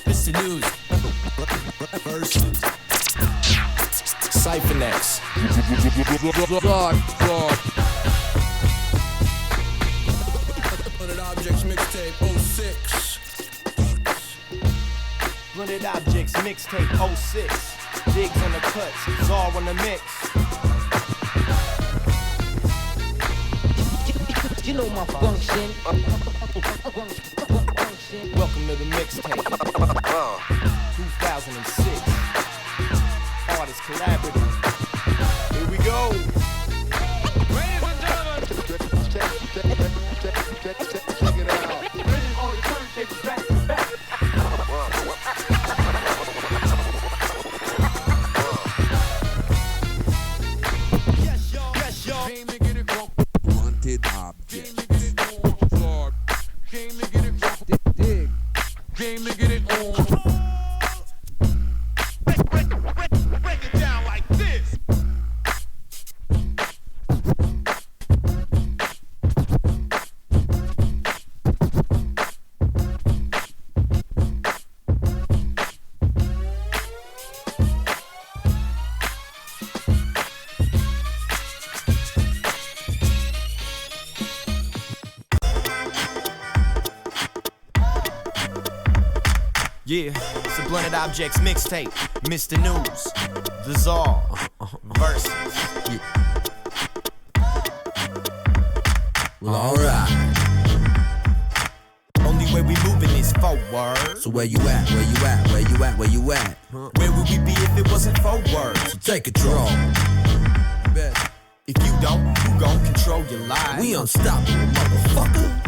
Mr. News versus Cypher next. Blended Objects Mixtape 06. Blended Objects Mixtape 06. Digs on the cuts, Czar on the mix. You know my function. Welcome to the mixtape. 2006. Artist collaborative. Here we go. Ladies and gentlemen, check it out. Bringing all the turntables back to back. Yes, y'all. Came to get it wrong. Blunted Objects. Came to get it on. Came to get it wrong. Dig. Came to get it on. Break it down like this. Yeah, it's a Blended Objects Mixtape. Mr. News, the Czar, versus. Yeah. Well, alright. Only way we moving is forward. So where you at? Where you at? Where you at? Where you at? Where would we be if it wasn't forward? So take a draw. If you don't, who gon' control your life? We unstoppable, motherfucker.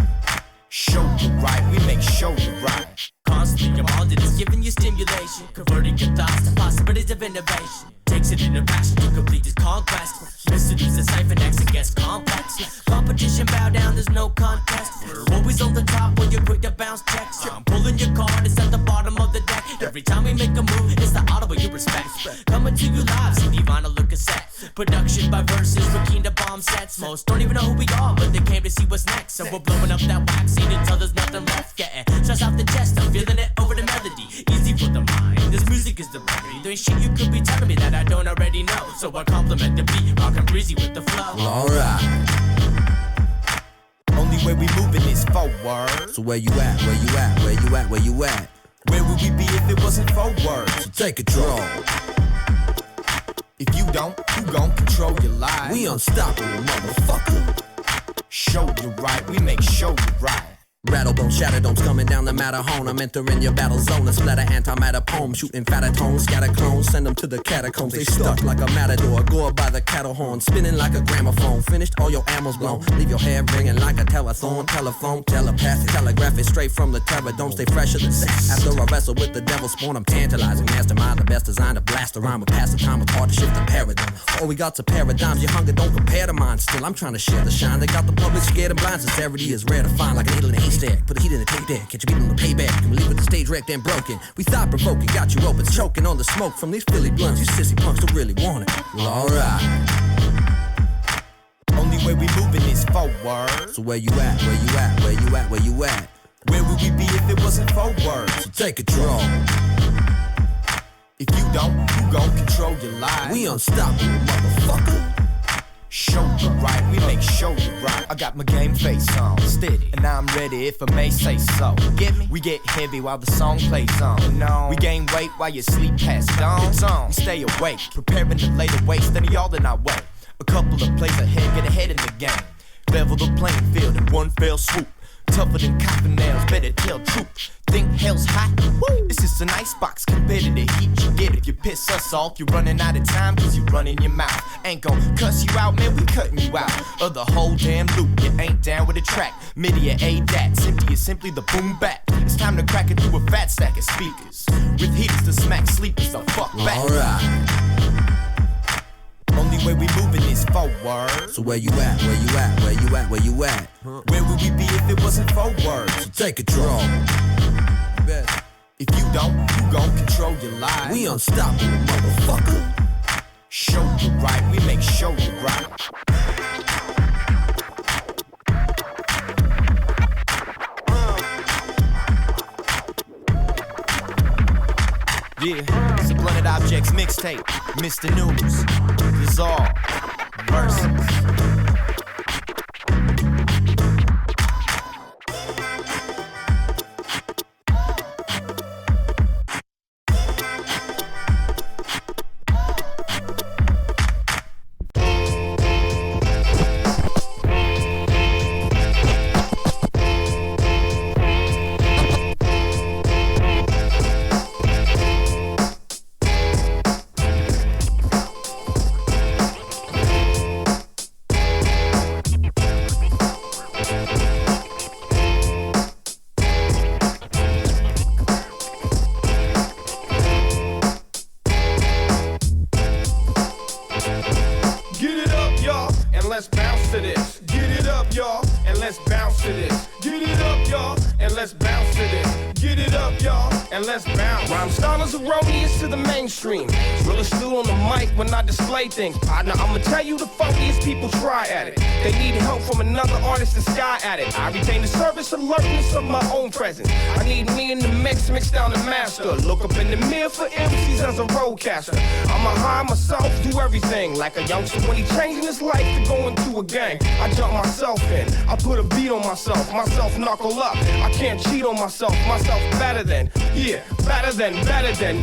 Show you right, we make show you right. Constantly reminded is giving you stimulation, converting your thoughts to possibilities of innovation. Takes it in a passion to complete this conquest. Mr. News and Cypher next against complex. Competition bow down, there's no contest. We're always on the top when you're quick to bounce checks. I'm pulling your card, it's at the bottom of the deck. Every time we make a move, it's the audible you respect. Coming to you live, CD vinyl look cassette. Production by verses, we're keen to bomb sets. Most don't even know who we are, but they came to see what's next. So we're blowing up that wax scene until there's nothing left. Getting stress off the chest, I'm feeling it over the melody. Easy for the mind, this music is the remedy. There ain't shit you could be telling me that I don't already know. So I compliment the beat, rockin' breezy with the flow. Well, alright. Only way we moving is forward. So where you at? Where you at? Where you at? Where you at? Where would we be if it wasn't forward? So take a draw. If you don't, who gon' control your life? We unstoppable, motherfucker. Show you right, we make show you right. Rattlebone, shatterdomes coming down the Matterhorn. I'm entering your battle zone. A splatter antimatter poem, shooting fatter tones, scatter clones, send them to the catacombs. They stuck like a matador, gore by the cattle horn, spinning like a gramophone. Finished, all your ammo's blown. Leave your hair ringing like a telethon, telephone, telepathic, telegraphic, straight from the terror. Don't stay fresher than sex. After I wrestle with the devil spawn, I'm tantalizing. Mastermind, the best design to blast a rhyme. But pass the time, it's hard to shift the paradigm. All we got's a paradigms. Your hunger don't compare to mine. Still, I'm trying to share the shine. They got the public scared and blind. Sincerity is rare to find, like a needle in a haystack. Put the heat in the tape deck, catch you beat on the payback. Can we leave with the stage wrecked and broken? We thought provoking, got you open, choking on the smoke from these Philly blunts. You sissy punks don't really want it. Well, alright. Only way we moving is forward. So where you at? Where you at? Where you at? Where you at? Where would we be if it wasn't forward? So take a draw. If you don't, who gon' control your life? We unstoppable, motherfucker. Show you right, we make show you right. I got my game face on, steady, and now I'm ready if I may say so. Get me? We get heavy while the song plays on. No, we gain weight while you sleep past dawn. It's on, we stay awake, preparing to lay the weight, steady all in our way. A couple of plays ahead, get ahead in the game. Level the playing field in one fell swoop. Tougher than copper nails, better tell truth. Think hell's hot? Woo! This is an icebox compared to the heat you get if you piss us off. You're running out of time cause you running your mouth. Ain't gon' cuss you out, man, we cutting you out of the whole damn loop. You ain't down with the track, MIDI or ADAT. Simply is simply the boom bap. It's time to crack it through a fat stack of speakers. With heaters to smack sleepers, the fuck back. Alright. Only way we moving is forward. So where you at? Where you at? Where you at? Where you at? Where would we be if it wasn't forward? So take a draw. If you don't, who gon' control your life? We unstoppable, motherfucker. Show you right, we make show you right. Yeah, it's a Blunted Objects mixtape. Mr. News, Dissolve, Versus. Let's bounce to this. Get it up, y'all, and let's bounce to this. Get it up, y'all, and let's bounce to this. Get it up, y'all, and let's bounce. Rhyme style is erroneous to the mainstream. Realest dude on the mic when I display things. Partner, I'ma tell you the funkiest people try at it. They need help from another artist to sky at it. I retain the service alertness of my own presence. I need me in the mix down the master. Look up in the mirror for MCs as a roadcaster. I'ma hide myself, do everything. Like a youngster when he changing his life to go into a gang. I jump myself in, I put a beat on myself knuckle up. I can't cheat on myself better than, yeah, better than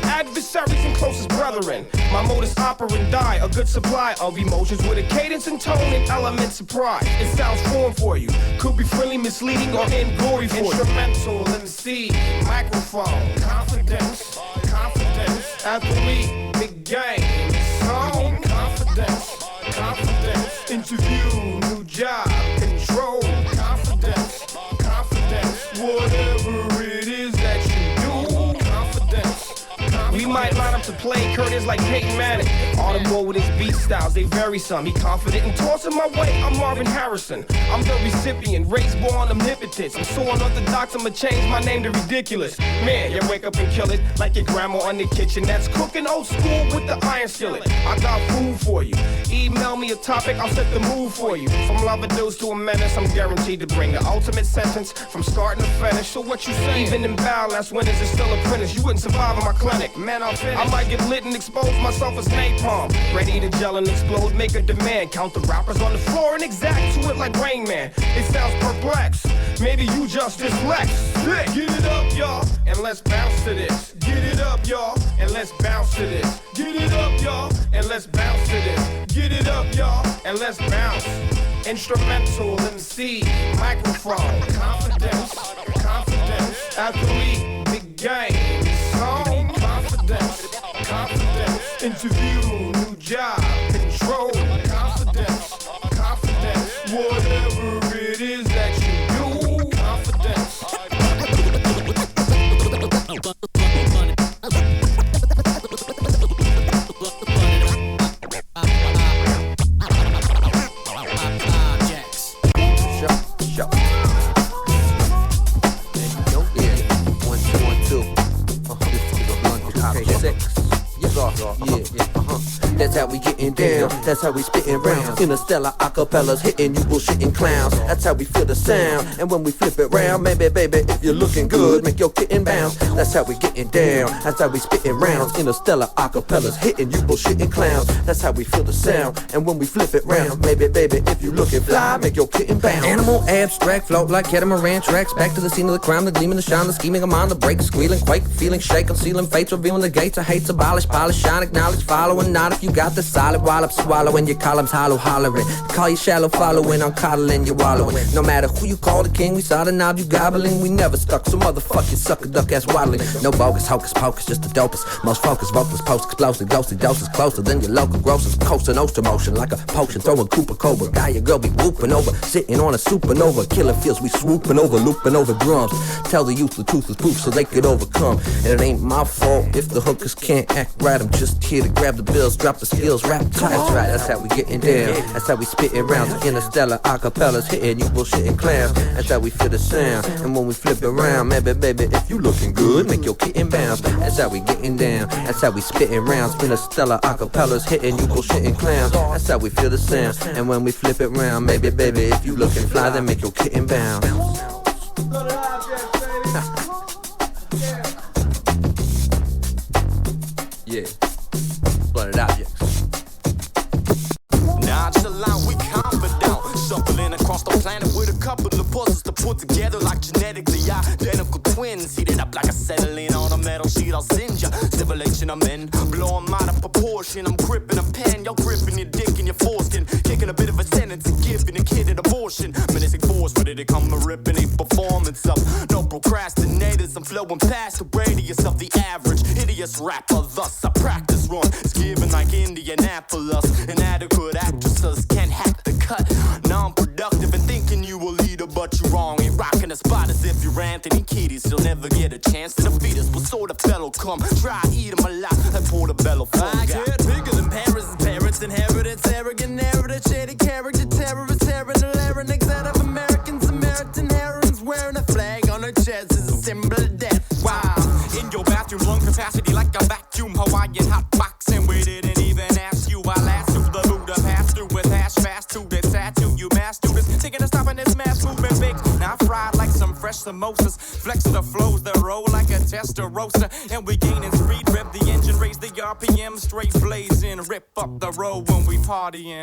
adversaries and closest brethren. My modus operandi, a good supply of emotions with a cadence and tone and elements of pride. It sounds foreign for you, could be friendly, misleading, or in glory for you. Instrumental, MC, microphone, confidence, athlete, big game, song, confidence, interview, new job, control, confidence, whatever it is that you do, confidence. We might line up to play Curtis like Peyton Manning. Audible with his beat styles, they vary some. He confident and tossing my way, I'm Marvin Harrison. I'm the recipient, raised born omnipotence. I'm so unorthodox, I'ma change my name to ridiculous. Man, you wake up and kill it like your grandma in the kitchen that's cooking old school with the iron skillet. I got food for you. Email me a topic, I'll set the mood for you. From lavados to a menace, I'm guaranteed to bring the ultimate sentence from starting to finish. So what you say? Even in battle, that's when is still apprentice. You wouldn't survive in my clinic, man. I'll finish. I might get lit and expose myself as napalm. Ready to gel and explode, make a demand. Count the rappers on the floor and exact to it like Rain Man. It sounds perplexed. Maybe you just dyslexic. Get it up, y'all, and let's bounce to this. Get it up, y'all, and let's bounce to this. Get it up, y'all, and let's bounce to this. Get it up, y'all, and let's bounce. Instrumental, MC, microphone, confidence, athlete, big game, song, confidence, interview, new job, control, confidence, whatever it is that you do, confidence. That's how we getting down, that's how we spitting rounds. Interstellar acapellas hitting you bullshitting clowns. That's how we feel the sound, and when we flip it round, maybe baby, if you're looking good, make your kitten bounce. That's how we getting down, that's how we spitting rounds. Interstellar acapellas hitting you bullshitting clowns. That's how we feel the sound, and when we flip it round, maybe baby, if you looking fly, make your kitten bounce. Animal abstract, float like catamaran tracks. Back to the scene of the crime, the gleaming, the shine, the scheming, I'm on the break, squealing, quake, feeling, shake, concealing fates, revealing the gates of hates, abolish, polish, shine, acknowledge, following, not if you got the solid wallop, swallowing your columns, hollow, hollering. Call you shallow, following, I'm coddling, you wallowing. No matter who you call the king, we saw the knob, you gobbling. We never stuck, so motherfuck you, sucker, duck ass waddling. No bogus, hocus pocus, just the dopest. Most focused, vocals, post explosive, ghosty doses closer than your local grocers. Coasting, oster motion like a potion, throwing Cooper Cobra. Guy, your girl be whooping over, sitting on a supernova. Killer feels we swooping over, looping over drums. Tell the youth the truth is proof so they could overcome. And it ain't my fault if the hookers can't act right. I'm just here to grab the bills, drop the skills, rap tight. That's right, that's how we getting down. That's how we spitting rounds. Interstellar acapellas hitting you bullshitting clowns. That's how we feel the sound. And when we flip it around, maybe baby, if you looking good, make your kitten bounce. That's how we getting down. That's how we spitting rounds. Interstellar acapellas hitting you bullshitting clowns. That's how we feel the sound. And when we flip it round, maybe baby, if you looking fly, then make your kitten bounce. identical twins. Heated up like acetylene on a metal sheet, I'll send ya. Civilization I'm in, blow 'em out of proportion. I'm gripping a pen, y'all gripping your dick and your foreskin. Kicking a bit of a sentence and giving a kid an abortion. Menacing force, ready to come and ripping a performance up. No procrastinators, I'm flowing past the radius of the average hideous rapper. Thus, I practice run. It's given like Indianapolis. Inadequate actresses can't hack the cut. Non-productive and thinking you a leader, but you're wrong. Ain't rocking the spot as if you're Anthony Kiedis. You'll never get a chance to defeat us. What sort of fellow come? Try eat him alive. That portobello fun I guy. get bigger than parents and parents inheritance, arrogant narrative, shady character, terrorist, tearing the larynx out of Americans, American herons, wearing a flag on their chest is a symbol of death. Wow, in your bathroom, lung capacity like a vacuum, Hawaiian hot boxing. We didn't even ask you. I last through the Buddha, pass through with hash fast to the tattoo. You mass students taking a stop in this mass movement, big. Now fried like some fresh samosas. Flex the flows that roll like a tester roaster, and we gaining speed. Rev the engine, raise the RPM, straight blazing. Rip up the road when we partying.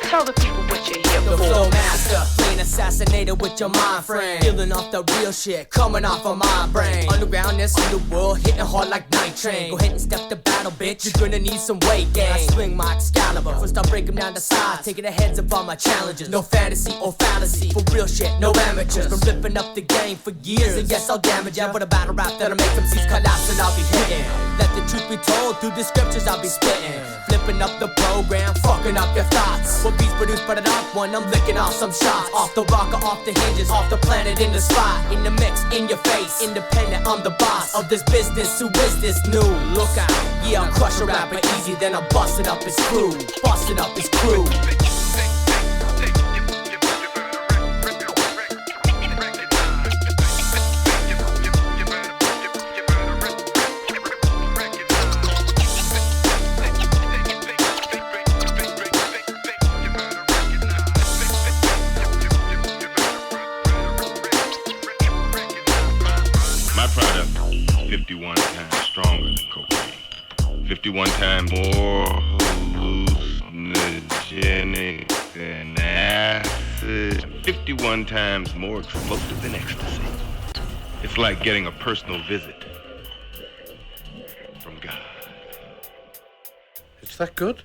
Tell the people what you're here The for. flow master, plain assassinated with your mind frame. Killing off the real shit, coming off of my brain. Undergroundness in the world, hitting hard like night train. Go ahead and step the battle, bitch, you're gonna need some weight gain. I swing my Excalibur, first I break them down to size, taking the heads of all my challenges. No fantasy or fallacy, for real shit, no amateurs. Been ripping up the game for years, and yes, I'll damage ya. But a battle rap that'll make them cease collapse and I'll be hitting. Let the truth be told, through the scriptures I'll be spitting. Flipping up the program, fucking up your thoughts. What beats produced but it off one, I'm licking off some shots. Off the rocker, off the hinges, off the planet, in the spot. In the mix, in your face, independent, I'm the boss of this business. Who is this new? Look out, yeah, I'll crush a rapper easy, then I'm busting up his crew. Busting up his crew. My product, 51 times stronger than cocaine. 51 times more hallucinogenic than acid. 51 times more explosive than ecstasy. It's like getting a personal visit from God. It's that good?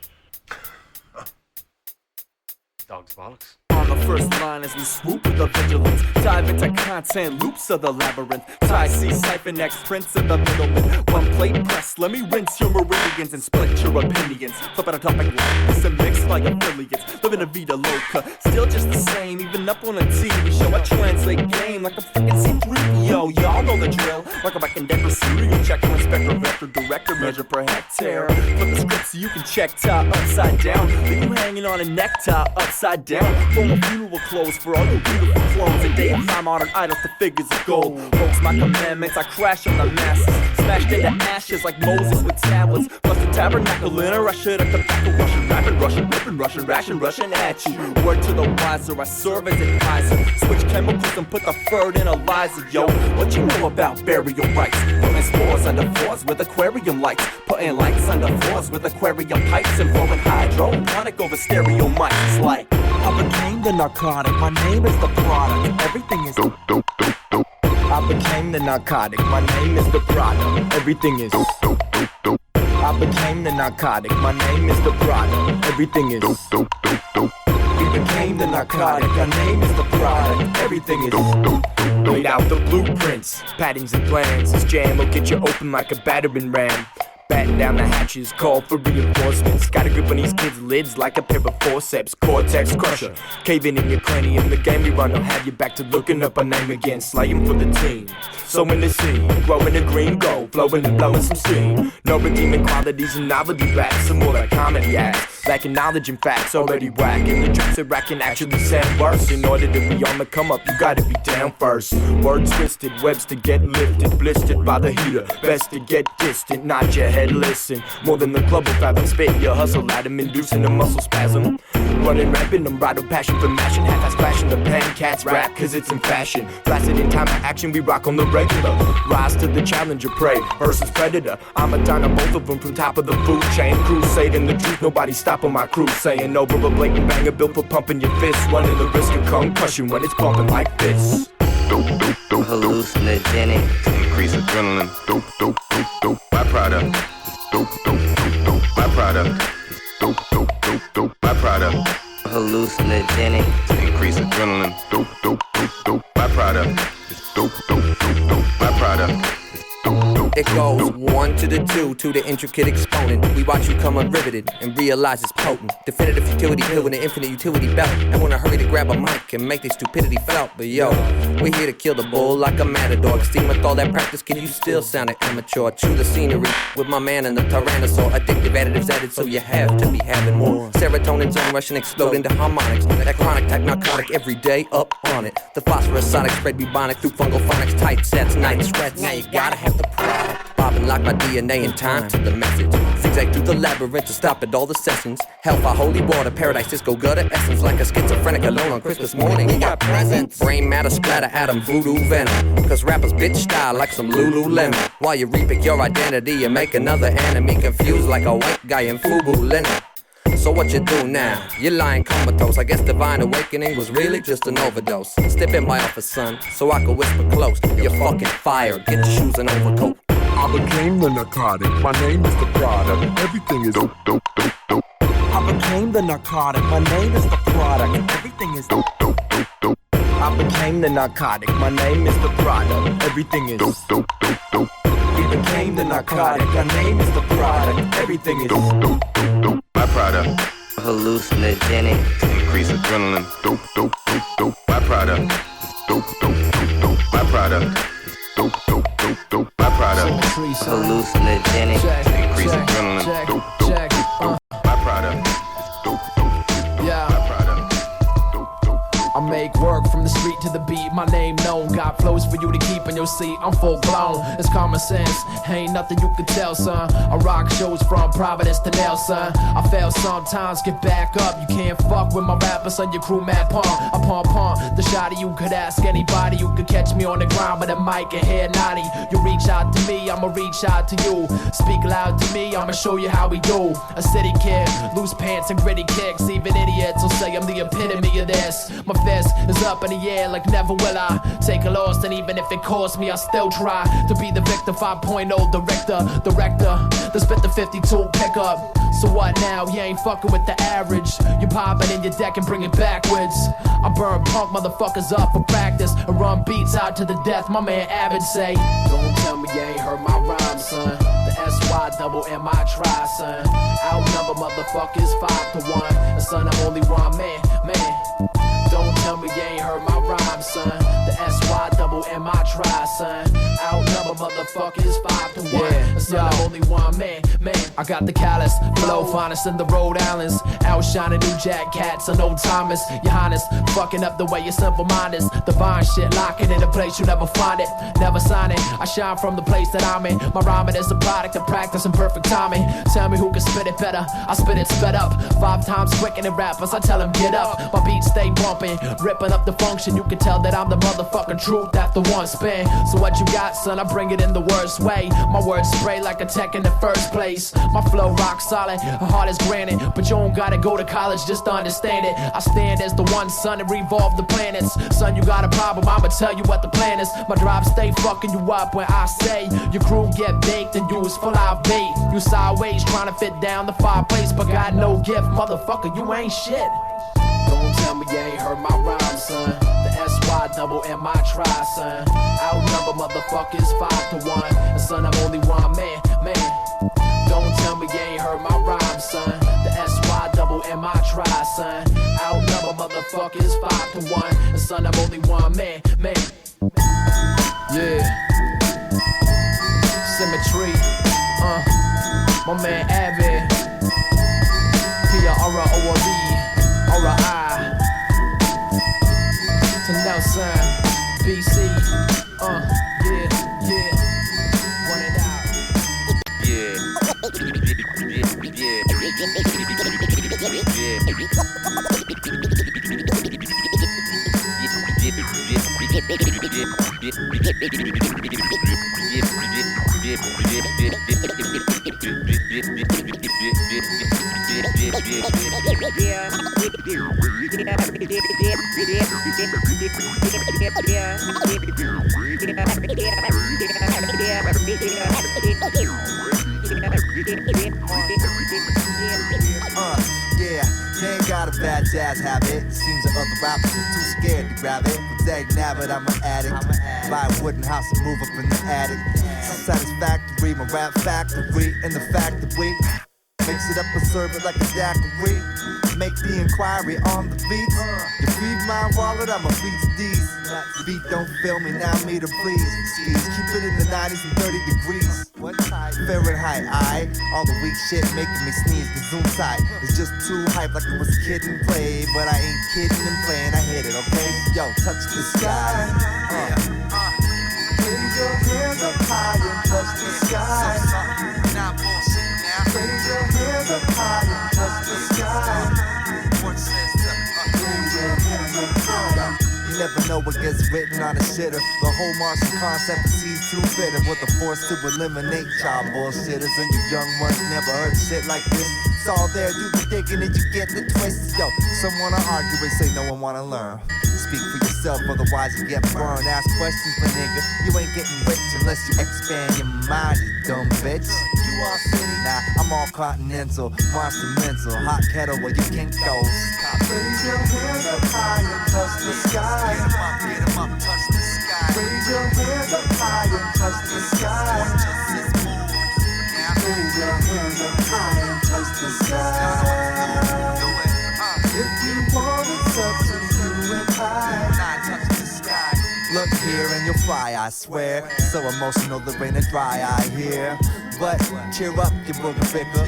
Dog's bollocks. On the first line as we swoop with the vigilance, dive into content loops of the labyrinth. Tie C, siphon X, prince of the middleman. One plate press, let me rinse your meridians and split your opinions. Flip out a topic like this and mix like affiliates. Living a vida loca, still just the same. Even up on a TV show, I translate game like a fucking C3PO. Y'all know the drill. Welcome back in Denver, serial checker, inspector, vector, director, measure per hectare. Flip the script so you can check top upside down. Leave you hanging on a necktie upside down. Form a funeral clothes for all you beautiful clones. A day and time honored idols to figures of gold. Broke my commandments, I crash on the masses. Smashed into ashes like Moses with tablets. Plus the tabernacle in a rush at the back of Russian, rapping, Russian, ripping, Russian, ration, Russian at you. Word to the wiser, I serve as advisor. Switch chemicals and put the third in Eliza, yo. What you know about burial rites? Putting spores under floors with aquarium lights. Putting lights under floors with aquarium pipes. And blowing hydroponic over stereo mics. It's like I became the narcotic, my name is the product. Everything is dope, dope, dope, dope. I became the narcotic, my name is the product. Everything is dope, dope, dope, dope. I became the narcotic, my name is the product. Everything is dope, dope, dope, dope. We became the narcotic, our name is the product. Everything is dope, dope, dope. Laid out the blueprints, patterns and plans. This jam will get you open like a battering ram. Batten down the hatches, call for reinforcements. Got a grip on these kids' lids like a pair of forceps. Cortex crusher, caving in your cranium. The game we run will have you back to looking up a name again. Slaying for the team, sowing the seed, growing the green gold, flowing and blowing some steam. No redeeming qualities and novelty raps, some more like comedy acts. Lacking knowledge and facts, already whacking. The tricks that rack can actually sound worse. In order to be on the come up, you gotta be down first. Words twisted, webs to get lifted, blistered by the heater. Best to get distant, nod your head, listen. More than the club will fathom, spit your hustle at him, inducing a muscle spasm. Running rapping, unbridled passion for mashing. Half-ass flashing the pen, cats rap, cause it's in fashion. Flaccid in time of action, we rock on the regular. Rise to the challenger, prey versus predator. I'm a diner, both of them from top of the food chain. Crusading the truth, nobody stopping my crew. Saying over a blatant banger built for pumping your fists. Running the risk of concussion when it's bumping like this. Dope, dope, dope. Hallucinogenic. To increase adrenaline. Dope, dope, dope, dope. Byproduct. Dope, dope, dope, dope. Byproduct. Dope, dope, dope, dope. Byproduct. Hallucinogenic. To increase adrenaline. Dope, dope, dope, dope. Byproduct. Dope, dope, dope, dope. Byproduct. It goes 1 to the 2 to the intricate exponent. We watch you come unriveted and realize it's potent. Definitive utility pill with an infinite utility belt. I wanna hurry to grab a mic and make their stupidity felt. But yo, we're here to kill the bull like a matador. Steam with all that practice, can you still sound an amateur? Chew the scenery with my man and the tyrannosaur. Addictive additives added so you have to be having more. Serotonin's on rushing, explode into harmonics. That chronic type narcotic every day up on it. The phosphorus sonic spread bubonic through fungal phonics. Tight sets, night sweats. Now you gotta have the product. Bobbing like my DNA in time to the message. Zigzag through the labyrinth to stop at all the sessions. Hellfire, holy water, paradise, disco, gutter essence. Like a schizophrenic alone on Christmas morning. He got presents. Brain matter, splatter, atom, voodoo venom. Cause rappers bitch style like some Lululemon. While you repick your identity and make another enemy confused like a white guy in FUBU linen. So what you do now? You're lying comatose. I guess divine awakening was really just an overdose. Step in my office, son, so I can whisper close. You're fucking fired. Get your shoes and overcoat. I became the narcotic. My name is the product. Everything is dope, dope, dope, dope. I became the narcotic. My name is the product. Everything is dope, dope, dope, dope. I became the narcotic. My name is the product. Everything is dope, dope, dope, dope. We became the narcotic. Our name is the product. Everything is dope, dope, dope, dope. Byproduct. Hallucinogenic. To increase adrenaline. Dope, dope, dope, dope. Byproduct. Dope, dope, dope, dope. Byproduct. Dope, dope, dope, dope. Byproduct. Hallucinogenic. To increase adrenaline. Dope, dope, dope. Byproduct. Dope, dope, dope. Byproduct. I make work from the street to the beat, my name known. Got flows for you to keep in your seat, I'm full blown. It's common sense, ain't nothing you can tell, son. I rock shows from Providence to Nelson. I fail sometimes, get back up. You can't fuck with my rappers, son, your crew mad punk. I pump, the shot of you could ask anybody. You could catch me on the ground with a mic and head naughty. You reach out to me, I'ma reach out to you. Speak loud to me, I'ma show you how we do. A city kid, loose pants and gritty kicks. Even idiots will say I'm the epitome of this. My fist is up in the air like never will I take a loss, and even if it costs me, I still try to be the victor. 5.0 director, the spit the 52 pickup. So what now? You ain't fucking with the average. You pop it in your deck and bring it backwards. I burn punk motherfuckers up for practice and run beats out to the death. My man Avid say, don't tell me you ain't heard my rhyme, son. The SY-double-M-I try, son. Outnumber motherfuckers 5-1. And son, I'm only one man. Don't tell me you ain't heard my rhyme, son. The SY-double double M I try, son. Outnumber motherfuckers 5 to 1. Son, I'm only one man. I got the callous flow, finest in the Rhode Islands. Outshining New Jack Cats and Old Thomas. Your Highness, fucking up the way your simple mind is. Divine shit, locking in a place you never find it. Never sign it. I shine from the place that I'm in. My rhyming is a product of practice and perfect timing. Tell me who can spit it better. I spit it sped up 5 times quicker than rappers. I tell them get up. My beats stay bumping, ripping up the function. You can tell that I'm the motherfucking truth after one spin. So what you got, son? I bring it in the worst way. My words spray like a tech in the first place. My flow rock solid, heart is granite. But you don't gotta go to college just to understand it. I stand as the one son and revolve the planets. Son, you got a problem, I'ma tell you what the plan is. My drive stay fucking you up when I say your crew get baked and you is full of bait. You sideways trying to fit down the fireplace, but got no gift, motherfucker, you ain't shit. Don't tell me you ain't heard my rhyme, son. The S-Y double M I try, son. Outnumber motherfuckers 5 to 1. And son, I'm only one man. Don't tell me you ain't heard my rhyme, son. The S-Y double M I try, son. Outnumber motherfuckers 5 to 1. And son, I'm only one man. Yeah. Symmetry. My man Avid. P-R-O-R-E. R-I to Nelson, BC, yeah, run it out. Yeah, they ain't got a bad jazz habit. Seems that other rappers are too scared to grab it. But dang nabbit, I'm an addict. Buy a wooden house and move up in the attic. So satisfactory, my rap factory. And the fact that we mix it up and serve it like a daiquiri. Make the inquiry on the beats. You feed my wallet, I'ma feed these. The beat don't feel me, now me to please. Skis, keep it in the 90s and 30 degrees. Fahrenheit, aight. All the weak shit making me sneeze, the zoom tight. It's just too hype like it was a kid and play. But I ain't kidding and playing, I hit it, okay? Yo, touch the sky. Raise your hands up high and touch the sky. Not bullshit now. Raise your hands up high and touch the sky. What says the raise your hands up high. You never know what gets written on a shitter. The whole Martian concept is sees too bitter. With the force to eliminate y'all bullshitters. And you young ones never heard shit like this. It's all there, do the digging and you get the twist. Yo, some wanna argue and say no one wanna learn. Speak for yourself, otherwise you get burned. Ask questions, but nigga, you ain't getting rich unless you expand your mind, you dumb bitch. You all city, nah, I'm all continental, monster mental, hot kettle where you can't go. Raise your hands up high and touch the sky. Get 'em up, touch the sky. Raise your hands up high and touch the sky. Raise your hands up high and touch the sky. If you want it's up to you and I. Touch the sky. Look here and you'll fly, I swear. So emotional there ain't a dry eye here. But cheer up, you booger picker.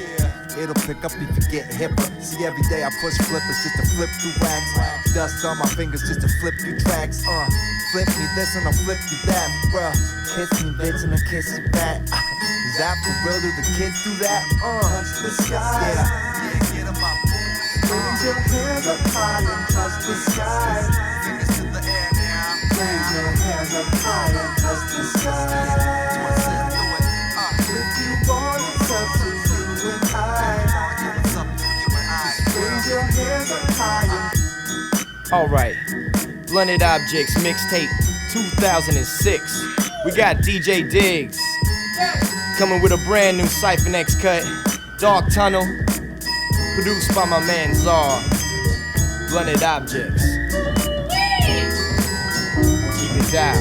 It'll pick up if you get hipper. See, every day I push flippers just to flip through wax. Dust on my fingers just to flip through tracks. Flip me this and I'll flip you that, bruh. Kiss me, bitch, and I'll kiss you back. Is that for real? Do the kids do that? Touch the sky. Yeah, get 'em up. Raise your hands up high and touch the sky. Fingers to the air now. Raise your hands up high and touch the sky. If you want it's up to you and I. Raise your hands up high. Alright, Blunted Objects Mixtape 2006. We got DJ Diggs coming with a brand new Cypher X cut. Dark Tunnel, produced by my man Czar. Blunted Objects. Keep it down.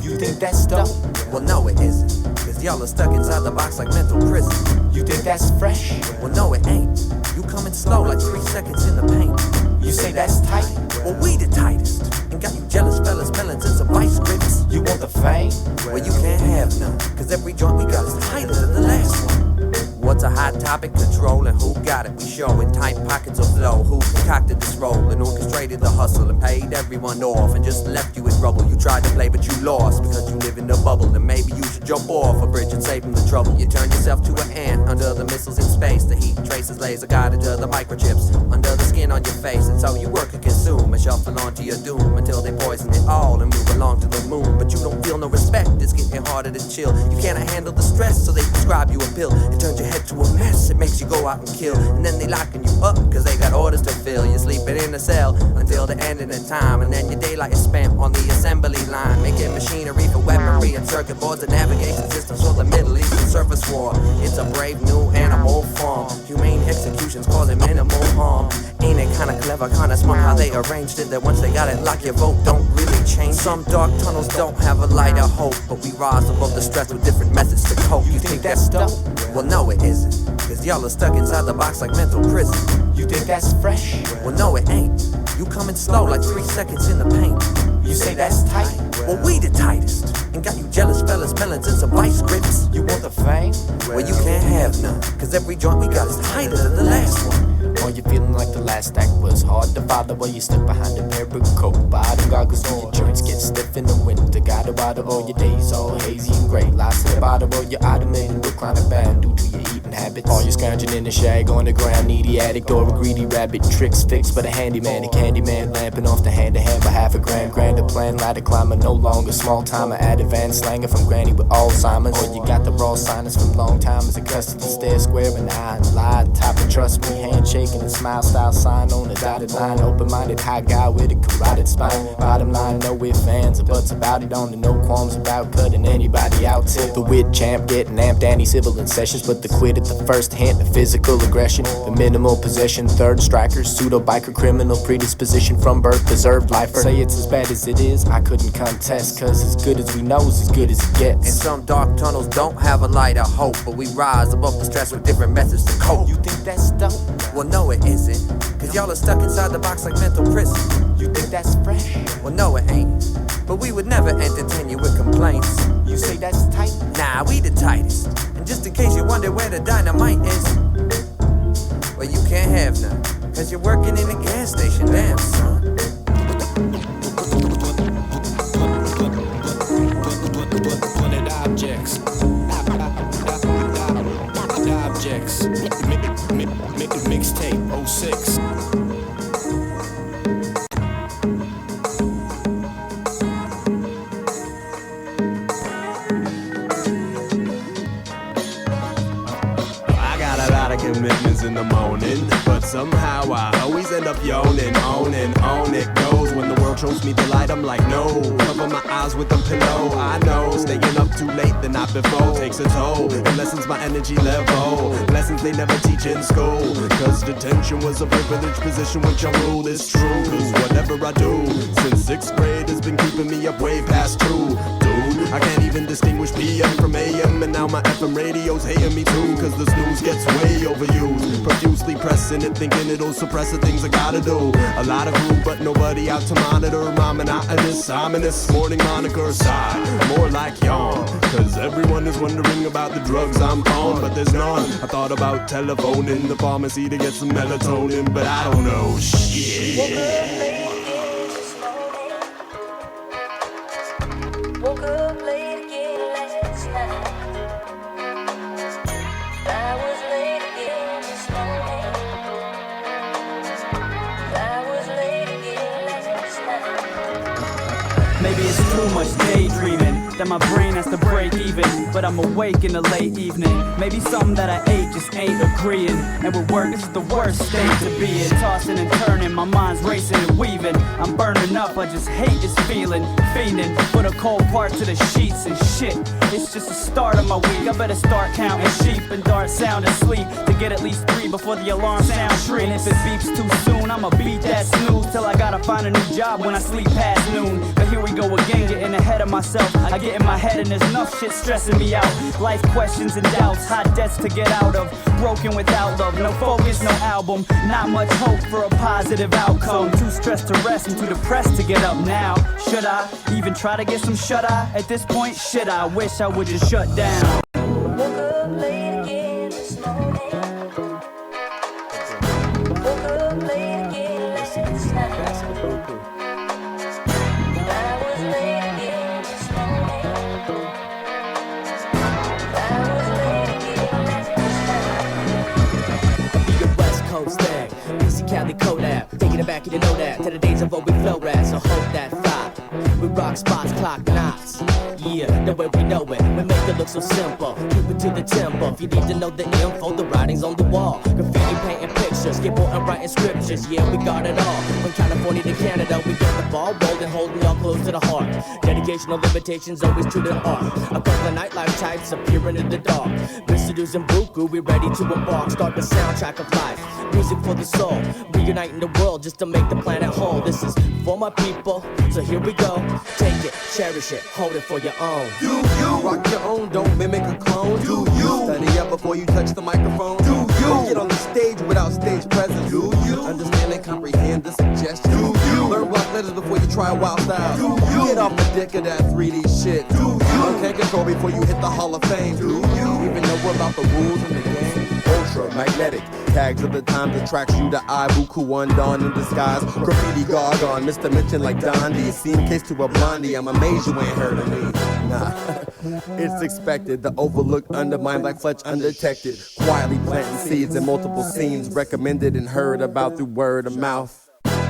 You think that's dope? Well, no, it isn't. Cause Cause y'all are stuck inside the box like mental prison. You think that's fresh? Well, no, it ain't. You coming slow like 3 seconds in the paint. You say that's tight? Well, we the tightest. And got you jealous fellas, melons and some vice grips. You want the fame? Well, you can't have none. Cause every joint we got is tighter than the last one. What's a hot topic? Controlling who got it. We showing tight pockets of flow. Who concocted this role and orchestrated the hustle and paid everyone off and just left you in rubble. You tried to play but you lost because you live in the bubble. And maybe you should jump off a bridge and save from the trouble. You turn yourself to an ant under the missiles in space. The heat traces laser guided to the microchips under the skin on your face. And so you work and consume and shuffle onto your doom until they poison it all and move along to the moon. But you don't feel no respect. It's getting harder to chill. You cannot handle the stress, so they prescribe you a pill. It turns your head to a mess. It makes you go out and kill. And then they locking you up cause they got orders to fill. You're sleeping in a cell until the end of the time. And then your daylight is spent on the assembly line, making machinery for weaponry and circuit boards and navigation systems for the Middle Eastern surface war. It's a brave new animal form. Humane executions causing minimal harm. Ain't it kinda clever, kinda smart how they arranged it, that once they got it locked, your vote don't really change. Some dark tunnels don't have a light of hope, but we rise above the stress with different methods to cope. You think that's dope? Well, no, it isn't. Cause y'all are stuck inside the box like mental prison. You think that's fresh? Well, no, it ain't. You coming slow like 3 seconds in the paint. You say that's tight? Well, we the tightest. And got you jealous fellas, melons and some vice grips. You want the fame? Well, you can't have none. Cause every joint we got is tighter than the last one. Or you feeling like the last act was hard to follow, while you stuck behind a pair of coat bottom goggles and your joints get stiff in the winter. Got a bottle, all your days all hazy and gray. Lots of the bottle, or your automated recliner bound due to your eating habits. Or you're scrounging in the shag on the ground, needy addict or a greedy rabbit. Tricks fixed by the handyman, a candy man lamping off the hand to hand by half a grand. Grander plan, ladder climber, no longer small timer. Added van slanger from granny with Alzheimer's. Or you got the raw signers from long timers accustomed to stare square in the eye and lie. Top of trust me, handshake. A smile style sign on the dotted line. Open-minded high guy with a carotid spine. Bottom line, no ifs, fans or buts about it. Only no qualms about cutting anybody out. Till the wit champ getting amped, anti-civil in sessions. But the quit at the first hint of physical aggression. The minimal possession, third striker, pseudo biker, criminal predisposition from birth, preserved lifer. Say it's as bad as it is, I couldn't contest. Cause as good as we know is as good as it gets. And some dark tunnels don't have a light of hope, but we rise above the stress with different methods to cope. You think that's dope? Well, no, it isn't. Cause y'all are stuck inside the box like mental prison. You think that's fresh? Well, no, it ain't. But we would never entertain you with complaints. You say that's tight? Nah, we the tightest. And just in case you wonder where the dynamite is, well, you can't have none. Cause you're working in a gas station, damn son. Blunted objects. Objects. Mixtape 06. I got a lot of commitments in the morning, but somehow I always end up yawning. On and on it goes. When the world shows me the light, I'm like, no. Cover my eyes with a pillow. I know staying up too late the night before takes a toll. It lessens my energy level. Lessons they never teach in school. Cause detention was a privileged position which I rule is true. Cause whatever I do since 6th grade has been keeping me up way past 2. Dude, I can't even distinguish PM from AM. And now my FM radio's hating me too. Cause the snooze gets way overused. Profusely pressing it, thinking it'll suppress the things I gotta do. A lot of group, but nobody out to monitor my monotonous, ominous morning moniker sigh. More like yawn. Cause everyone is wondering about the drugs I'm on, but there's none. I thought about telephoning the pharmacy to get some melatonin, but I don't know shit. Woke up late again last night. I was late again this morning. I was late again last night. Maybe it's too much daydreaming that my brain has to break even, but I'm awake in the late evening. Maybe something that I ate just ain't agreeing, and with work this is the worst state to be in. Tossing and turning, my mind's racing and weaving. I'm burning up, I just hate this feeling. Fiending, put a cold part to the sheets and shit. It's just the start of my week. I better start counting sheep and dart sound asleep to get at least 3 before the alarm sound shrieks. And if it beeps too soon, I'ma beat that snooze till I gotta find a new job when I sleep past noon. But here we go again, getting ahead ahead of myself. I get in my head and there's enough shit stressing me out. Life questions and doubts, hot debts to get out of. Broken without love, no focus, no album. Not much hope for a positive outcome. Too stressed to rest and too depressed to get up now. Should I even try to get some shut-eye? At this point, shit, I wish I would just shut down. Woke up late again this morning. Woke up late again last night. I was late again this morning. I was late again last night. Be the West Coast thing, PC Cali Kodak. Taking it back, you know that. To the days of old we flow rats, so hold that fire. We rock spots, clock knots. Yeah, the way we know it. We make it look so simple. Keep it to the tempo. If you need to know the info, the writing's on the wall. Graffiti painting pictures, skateboarding writing scriptures. Yeah, we got it all. From California to Canada, we get the ball rolling, holding y'all close to the heart. Dedication, no limitations, always true to art. A couple of nightlife types appearing in the dark. Mr. and Buku, we ready to embark. Start the soundtrack of life. Music for the soul. Reuniting the world just to make the planet whole. This is for my people, so here we go. Take it, cherish it, hold it for your own. Do you rock your own? Don't mimic a clone. Do you study up before you touch the microphone? Do you get on the stage without stage presence? Do you understand and comprehend the suggestion? Do you learn block letters before you try wild style? Do you get off the dick of that 3D shit? Do you can't control before you hit the Hall of Fame? Do you even know about the rules in the game? Ultramagnetic tags of the time that tracks you to eye. Buku undone in disguise. Graffiti gargon, Mr. Mention like Dondi. Seem case to a blondie. I'm amazed you ain't heard of me. Nah, it's expected. The overlooked, undermined like Fletch undetected. Quietly planting seeds in multiple scenes. Recommended and heard about through word of mouth.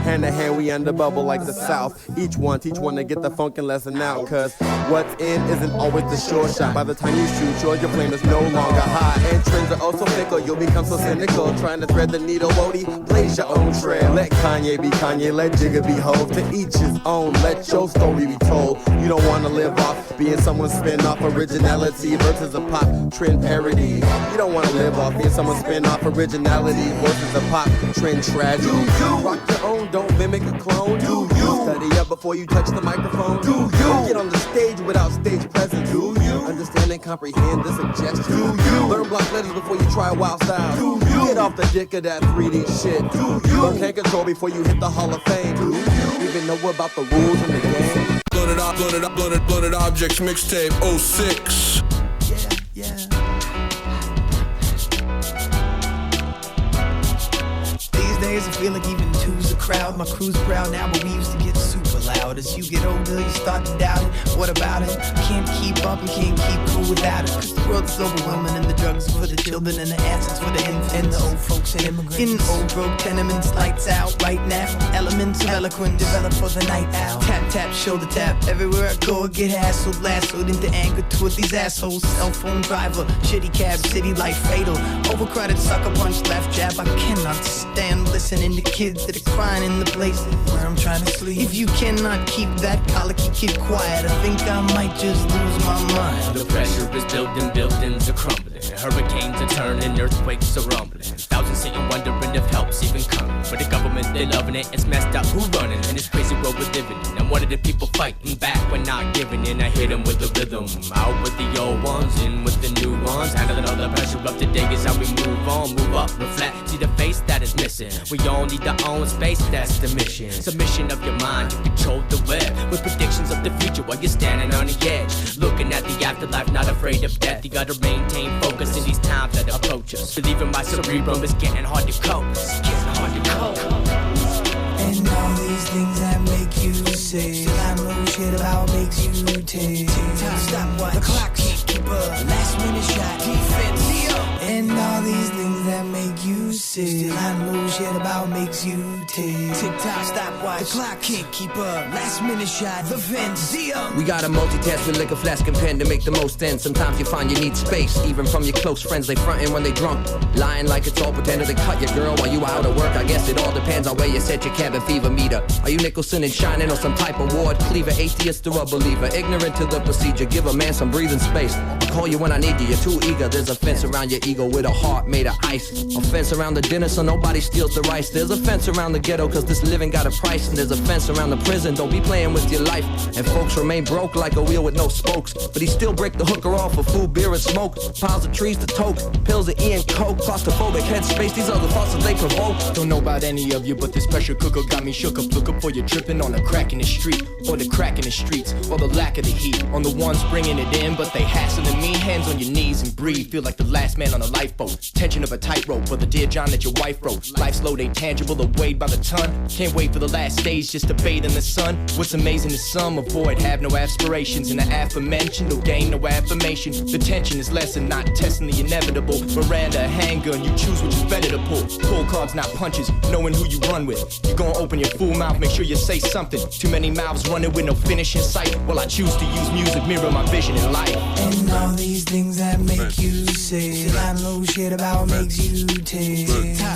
Hand to hand, we under bubble like the South. Each one teach one to get the funkin' lesson out. Cause what's in isn't always the sure shot. By the time you shoot, your flame is no longer high. And trends are also fickle, you'll become so cynical. Trying to thread the needle, Wody, blaze your own trail. Let Kanye be Kanye, let Jigga be Hov. To each his own, let your story be told. You don't wanna live off being someone's spin-off originality versus a pop trend parody. You don't wanna live off being someone's spin-off originality versus a pop trend tragedy. You rock your own, don't mimic a clone. Do you study up before you touch the microphone? Do you get on the stage without stage presence? Do you understand and comprehend the suggestion? Do you learn block letters before you try wild style? Do you get off the dick of that 3D shit? Do you can't control before you hit the Hall of Fame? Do you even know about the rules in the game? Blooded Objects Mixtape 06. Yeah. These days I feel like even two's a crowd. My crew's proud now, but we used to get super loud. As you get older, you start to doubt it. What about it? Can't keep up and can't keep cool without it. Cause the world is overwhelming and the drugs are for the children and the acids for the infants and the old folks and immigrants. In old broke tenements, lights out right now. Elements of eloquent develop for the night owl. Tap, tap, shoulder tap. Everywhere I go, I get hassled, lassoed into anger toward these assholes. Cell phone driver, shitty cab, city life fatal. Overcrowded sucker punch, left jab. I cannot stand listening to kids that are crying in the places where I'm trying to sleep. If you cannot keep that colicky kid quiet, I think I might just lose my mind. The pressure is building, buildings are crumbling. Hurricanes are turning, earthquakes are rumbling. Thousands sitting wondering if help's even coming. But the government, they loving it, it's messed up, who running? In this crazy world we're living in. I'm one of the people fighting back when not giving in. I hit them with the rhythm, out with the old ones, in with the new ones. Handling all the pressure up today is how we move on, move up, reflect. See the face that is missing. We all need our own space, that's the mission. Submission of your mind, you control the web. With predictions of the future while you're standing on the edge. Looking at the afterlife, not afraid of death. You gotta maintain focus in these times that approach us. Believing my cerebrum is getting hard to cope. It's getting hard to cope. And all these things that make you say, still I know shit about makes you take. Time stop watch, the clock can't keep up. Last minute shot, defense, and all these things that make you say, still I know shit about makes you take. Tick tock, stop watch, the clock can't keep up. Last minute shot, the fence, We gotta multitask with liquor, flask, and pen to make the most end. Sometimes you find you need space, even from your close friends. They frontin' when they drunk, lying like it's all pretended to cut your girl while you out of work. I guess it all depends on where you set your cabin fever meter. Are you Nicholson and shining or some type of ward cleaver? Atheist or a believer, ignorant to the procedure. Give a man some breathing space. I'll call you when I need you. You're too eager. There's a fence around your ego with a heart made of ice. A fence around the dinner so nobody steals the rice. There's a fence around the ghetto cause this living got a price. And there's a fence around the prison, don't be playing with your life. And folks remain broke like a wheel with no spokes. But he still break the hooker off for food, beer and smoke. Piles of trees to toke, pills of E and coke. Claustrophobic headspace, these other thoughts that they provoke. Don't know about any of you, but this pressure cooker got me shook up. Look up for you tripping on a crack in the street, or the crack in the streets, or the lack of the heat. On the ones bringing it in, but they hassling me. Hands on your knees and breathe, feel like the last man on a lifeboat. Tension of a tightrope, or the Dear John that your wife wrote. Life's load ain't tangible or weighed by the ton. Can't wait for the last stage just to bathe in the sun. What's amazing is some avoid, have no aspirations. And the aforementioned will gain no affirmation. The tension is lessened, not testing the inevitable. Miranda, a handgun, you choose which is better to pull. Pull cards, not punches, knowing who you run with. You gon' open your full mouth, make sure you say something. Too many mouths running with no finish in sight. Well, I choose to use music, mirror my vision in life. And all these things that make you sick, I know shit about makes you tick.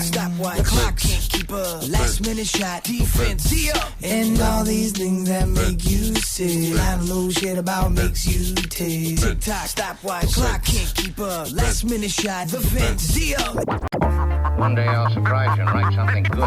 Stop, watch, the clock can't keep up. Last minute shot, defense, see up. And all these things that make you sick, I know shit about makes you tick. Stop, watch, clock can't keep up. Last minute shot, defense, see up. One day I'll surprise you and write something good.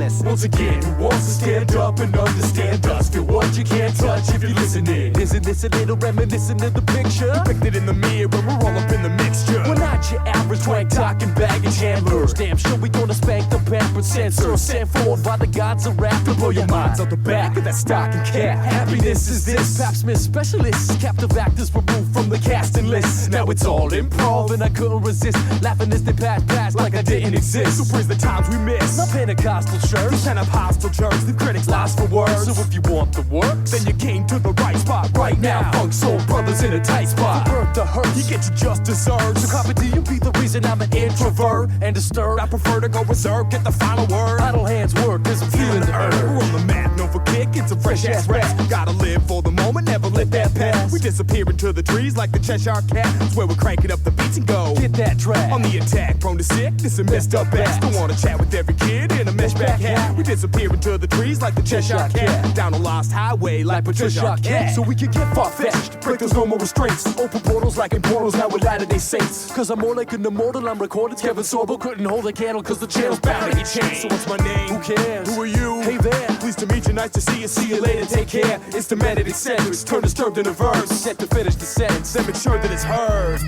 Listen. Once again, who wants to stand up and understand us? Feel what you can't touch if you're listening. Isn't this a little reminiscent of the picture? Depicted in the mirror, we're all up in the mixture. We're not your average twank talking baggage handlers. Damn sure we gonna spank the pampered censor. Sent forward by the gods of rap to blow your minds out the back of that stocking cap. Happiness is this. Pap Smith specialists, captive actors removed from the casting list. Now it's all improv and I couldn't resist. Laughing as they pass past like I didn't exist. So praise the times we miss. Not Pentecostal church. These kind of hostile jerks leave critics lost for words. So if you want the work, then you came to the right spot right now. Funk soul brothers in a tight spot. From birth to hurt, you get you just deserved. So copy to you be the reason I'm an introvert and disturbed. I prefer to go reserved, get the final word. Idle hands work cause I'm feeling the urge. We're on the map, known for kicking some fresh ass raps. Gotta live for the moment, never let that pass. We disappear into the trees like the Cheshire Cat. That's where we're cranking up the beats and go. Get that track. On the attack, prone to sickness and messed up ass. Don't wanna chat with every kid in a mesh back hat. We disappear into the trees like the Cheshire Cat. Down a lost highway like Patricia Arquette. So we can get far-fetched, break those normal restraints. Open portals like in portals now with Latter-day Saints. Cause I'm more like an immortal, I'm recorded. Kevin Sorbo couldn't hold a candle cause the channel's bound to get changed. So what's my name? Who cares? Who are you? Hey there. Pleased to meet you, nice to see you. See you later, take care. It's the man that eccentrics, turn disturbed in a verse. Set to finish the sentence and make sure that it's heard.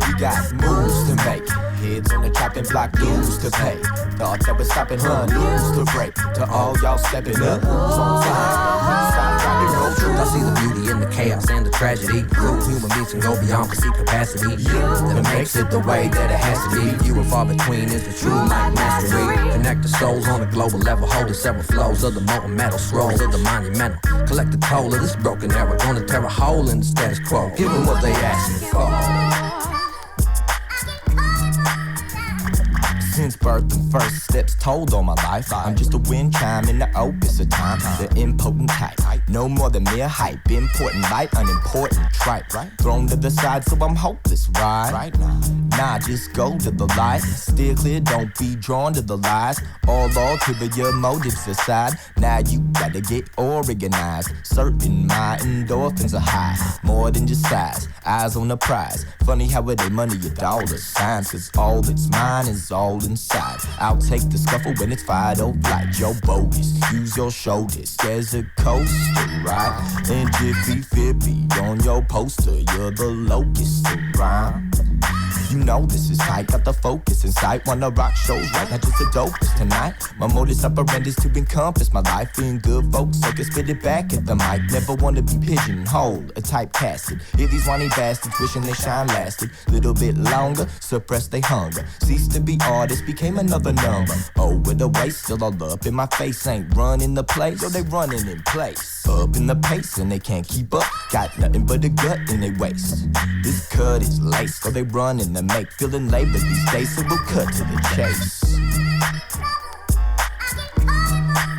We got moves to make, heads on the chopping block, dues to pay. Thought that was stopping her, news to break. To all y'all stepping up, on time. Stop, dropping, roll through. I see the beauty in the chaos and the tragedy. True human beings can go beyond perceived capacity. That makes it the way that it has to be. Few and far between is the true mic mastery. Connect the souls on a global level, holding several flows of the molten metal, scrolls of the monumental. Collect the toll of this broken era, gonna tear a hole in the status quo. Give them what they asking for. Since birth and first steps told on my life, I'm just a wind chime in the opus of time. The impotent type, no more than mere hype. Important light, unimportant tripe. Thrown to the side, so I'm hopeless, right? Nah, just go to the light. Steer clear, don't be drawn to the lies. All ulterior motives aside, now you gotta get organized. Certain my endorphins are high, more than just size. Eyes on the prize. Funny how it ain't money or dollar signs, cause all that's mine is all inside. I'll take the scuffle when it's fired off like Joe bogus. Use your shoulders as a coaster, right? And Jiffy Fippy on your poster, you're the locust of rhyme. You know this is tight, got the focus in sight. Wanna rock shows right, not just the dopest tonight. My modus operandi is to encompass my life. Being good folks, so I can spit it back at the mic. Never wanna be pigeonholed, a typecasted. Hear these whiny bastards wishing they shine lasted. Little bit longer, suppress they hunger. Cease to be artists, became another number. Oh, with a waist, still all up in my face. Ain't running the place, yo, they running in place. Up in the pace and they can't keep up. Got nothing but a gut in their waist. This cut is laced, so they running to make. Feeling labor these days, so we'll cut to the chase.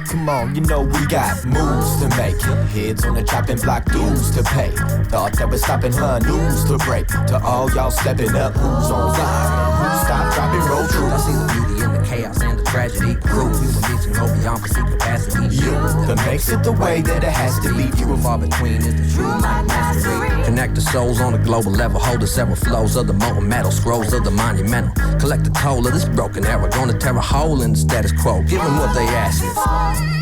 Come on, you know we got moves to make. Heads on the chopping block, dues to pay. Thought that was stopping her, news to break. To all y'all stepping up, who's on fire? Stop, dropping, roll through. I see the beauty in the chaos and the tragedy. True human beings can go beyond perceived capacity. That makes it the way that it has to be. Few and far between is the true light mastery. Connect the souls on a global level, hold the several flows of the molten metal, scrolls of the monumental. Collect the toll of this broken era, gonna tear a hole in the status quo. Give them what they asking for.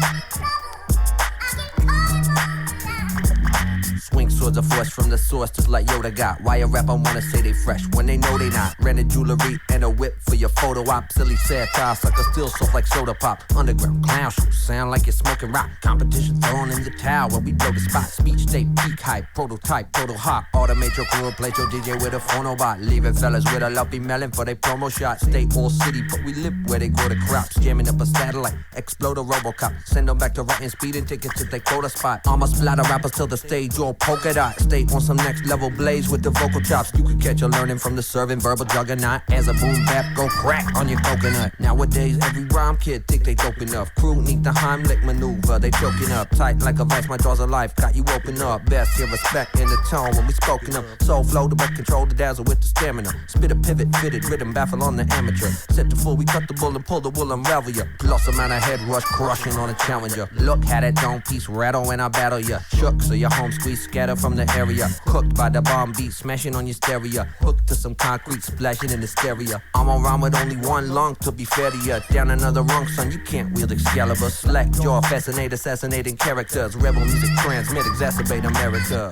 Swing swords of force from the source, just like Yoda got. Why a rapper wanna say they fresh when they know they not? Rented jewelry and a whip for your photo op. Silly satire, sucker still soft like soda pop. Underground clown shoes, sound like you're smoking rock. Competition thrown in the towel when we blow the spot. Speech tape, peak hype, prototype, proto hop. Automate your crew, play your DJ with a phonobot. Leaving fellas with a lumpy melon for they promo shot. Stay all city, but we live where they grow the crops. Jamming up a satellite, explode a Robocop. Send them back to writing speeding tickets if they quote a spot. I'ma splatter rappers till the stage all polka dot. Stay on some next level blaze with the vocal chops. You could catch a learning from the serving verbal juggernaut. As a boom bap go crack on your coconut. Nowadays every rhyme kid think they dope enough. Crew need the Heimlich maneuver. They choking up tight like a vice. My jaws of life got you open up. Best give respect in the tone when we spoken up. Soul flow the back control the dazzle with the stamina. Spit a pivot fitted rhythm baffle on the amateur. Set the full we cut the bull and pull the wool unravel ya. Plus amount of head rush crushing on a challenger. Look how that dome piece rattle when I battle ya. Shook so your home squeeze scatter from the area. Cooked by the bomb beat smashing on your stereo. Hooked to some concrete splashing in the stereo. I'm around with only one lung to be fair to ya. Down another rung son you can't wield Excalibur. Slack jaw fascinate assassinating characters. Rebel music transmit exacerbate America.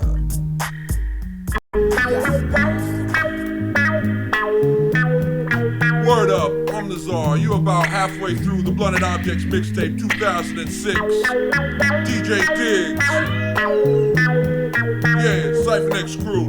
Word up, I'm the Czar. You about halfway through the Blunted Objects Mixtape 2006. DJ Diggs. Yeah, Cypher X crew.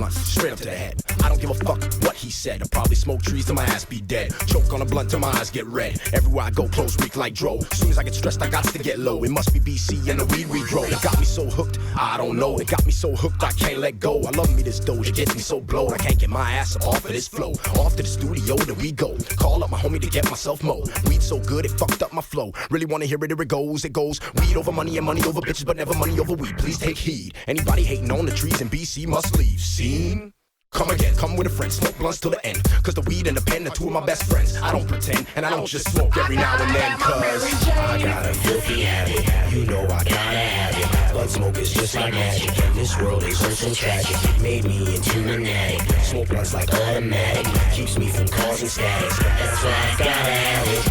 Straight up to the head. I don't give a fuck what he said. I'll probably smoke trees till my ass be dead. Choke on a blunt till my eyes get red. Everywhere I go, clothes reek like dro. Soon as I get stressed, I got to get low. It must be BC and the weed we grow. It got me so hooked, I don't know. It got me so hooked, I can't let go. I love me this doge, it gets me so blowed. I can't get my ass up off of this flow. Off to the studio, there we go. Call up my homie to get myself mowed. Weed so good, it fucked up my flow. Really wanna hear it, here it goes. It goes weed over money and money over bitches, but never money over weed. Please take heed. Anybody hating on the trees in BC must leave. Seen? Come again, come with a friend, smoke blunts till the end. Cause the weed and the pen are two of my best friends. I don't pretend, and I don't just smoke every now and then. Cause I got a filthy habit, you know I gotta have it. Blood smoke is just like magic, this world is so tragic. It made me into an addict. Smoke blunts like automatic, keeps me from causing static. That's why I gotta have it.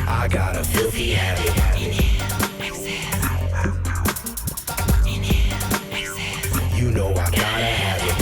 I got a filthy habit. You know I gotta have it.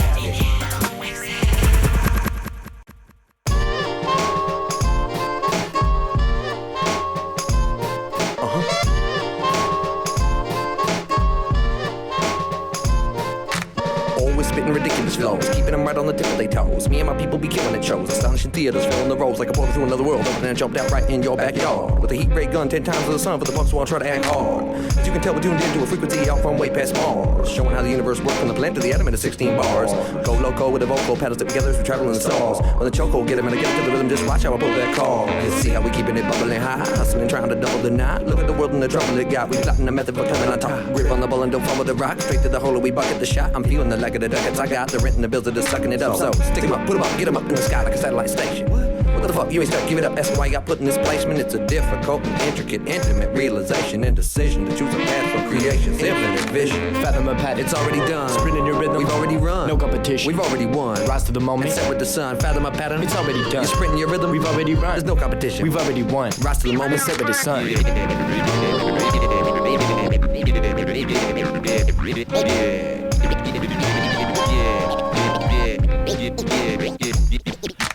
Always spitting ridiculous flows, keeping them right on the tip of their toes. Me and my people be killing at shows, astonishing theaters, filling the roles like a portal to another world. Open and jumped out right in your backyard with a heat ray gun 10 times to the sun for the bucks while I try to act hard. As you can tell, we're tuned into a frequency out from way past Mars, showing how the universe works from the plant to the atom into 16 bars. Go loco with the vocal paddles it together as we travel in the stars. When the choco get him and I get to the rhythm, just watch how I pull that call. You see how we keeping it bubbling high, hustling, trying to double the knot. Look at the world and the trouble it got. We plotting the method for coming on top. Grip on the ball and don't follow the rock. Straight to the hole and we bucket the shot. I'm feeling the lack of the ducats I got. The rent and the bills that are sucking it up. So stick 'em up, put 'em up, get 'em up in the sky like a satellite station. What the fuck, you ain't stuck, give it up, ask why you got put in this placement. It's a difficult and intricate, intimate realization and decision to choose a path for creation's infinite vision. Fathom a path, It's already done. Sprint in your rhythm, We've already run. No competition, We've already won. Rise to the moment, and set with the sun. Fathom a pattern, it's already done. You're sprinting your rhythm, we've already run. There's no competition, we've already won. Rise to the moment, set with the sun.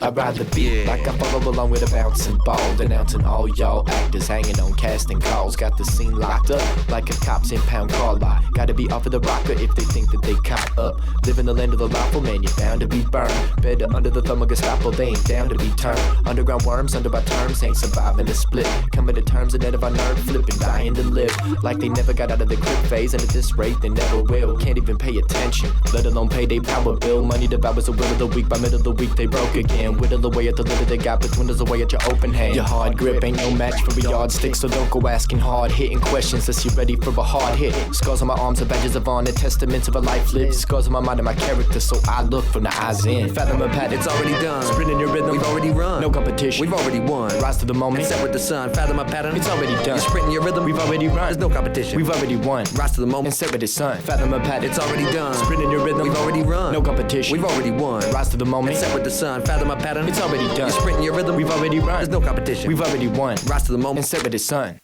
I ride the beat like I follow along with a bouncing ball, denouncing all y'all actors hanging on casting calls. Got the scene locked up like a cop's impound car lot. Gotta be off of the rocker if they think that they caught up. Live in the land of the lawful man, you're bound to be burned. Better under the thumb of Gestapo, they ain't down to be turned. Underground worms under our terms ain't surviving the split. Coming to terms and of our nerve flipping, dying to live like they never got out of the crib phase, and at this rate they never will. Can't even pay attention, let alone pay their power bill. Money devours the will of the weak. By middle of the week they broke again. Whittle away at the litter they got, but dwindles away at your open hand. Your hard grip ain't no match for a yardstick, so don't go asking hard hitting questions unless you're ready for a hard hit. Scars on my arms are badges of honor, testaments of a life lived. Scars on my mind and my character, so I look from the eyes in. Fathom a pattern, It's already done. Sprinting your rhythm, We've already run. no competition. We've already won. Rise to the moment, Set with the sun. Fathom my pattern. it's already done. You're sprinting your rhythm. We've already run. There's no competition. We've already won. Rise to the And moment. set with the sun. Fathom a pattern, It's already done. Sprinting your rhythm, We've already run. no competition. We've already won. Rise to the moment, Set with the sun. Fathom my pattern. it's already done. You're sprinting your rhythm. We've already run. There's no competition. We've already won. Rise to the And moment. set with the sun.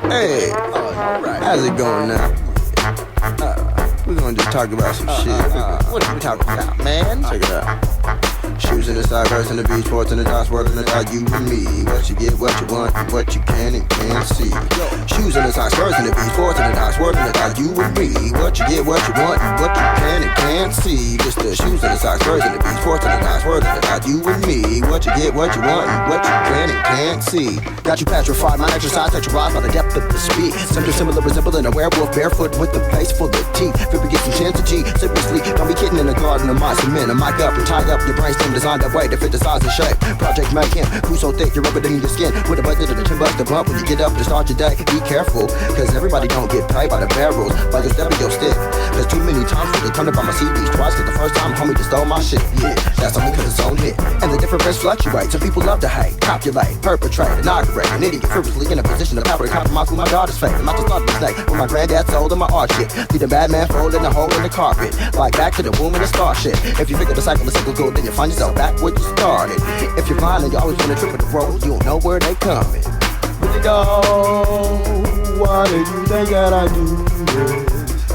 Hey, how's it going now? We're gonna just talk about some shit. What are we talking about, man? Check it out. Shoes in the side, verse in the beach, sports in the dance, world in the dark, you and me. What you get, what you want, and what you can and can't see. Shoes in the side, spurs in the beach, sports in the dance, world in the dark, you and me. What you get, what you want, and what you can and can't see. Just the shoes in the side, spurs in the beach, sports in the dance, world in the dark, you and me. What you get, what you want, and what you can and can't see. Got you petrified, my exercise terrorized by the depth of the speed. Something similar resembling a werewolf, barefoot with a face full of teeth. Fibber get some chance to G. Seriously, don't be kidding in the garden of my cement. A mic up and tie up your brainstem designed that way to fit the size and shape. Project making, who so thick you're rubbing in your skin with a bucket of the 10 bucks to bump when you get up to start your day. Be careful, cause everybody don't get paid by the barrels, by your step of your stick. Cause too many times they come to buy my CDs twice, cause the first time homie just stole my shit. Yeah, that's only cause it's on hit. And the different best fluctuate. Some people love to hate, copulate, perpetrate, inaugurate. An idiot frivolously in a position of power to compromise who my God is fate. I just thought of this snake when my granddad sold in my art shit. Lead a bad man folding a hole in the carpet, like back to the womb of the star shit. If you figure the cycle is cyclical, then you find yourself back where you started. If you're blind and you always wanna trip at the road, you don't know where they coming. Really go, why did you think that I do this?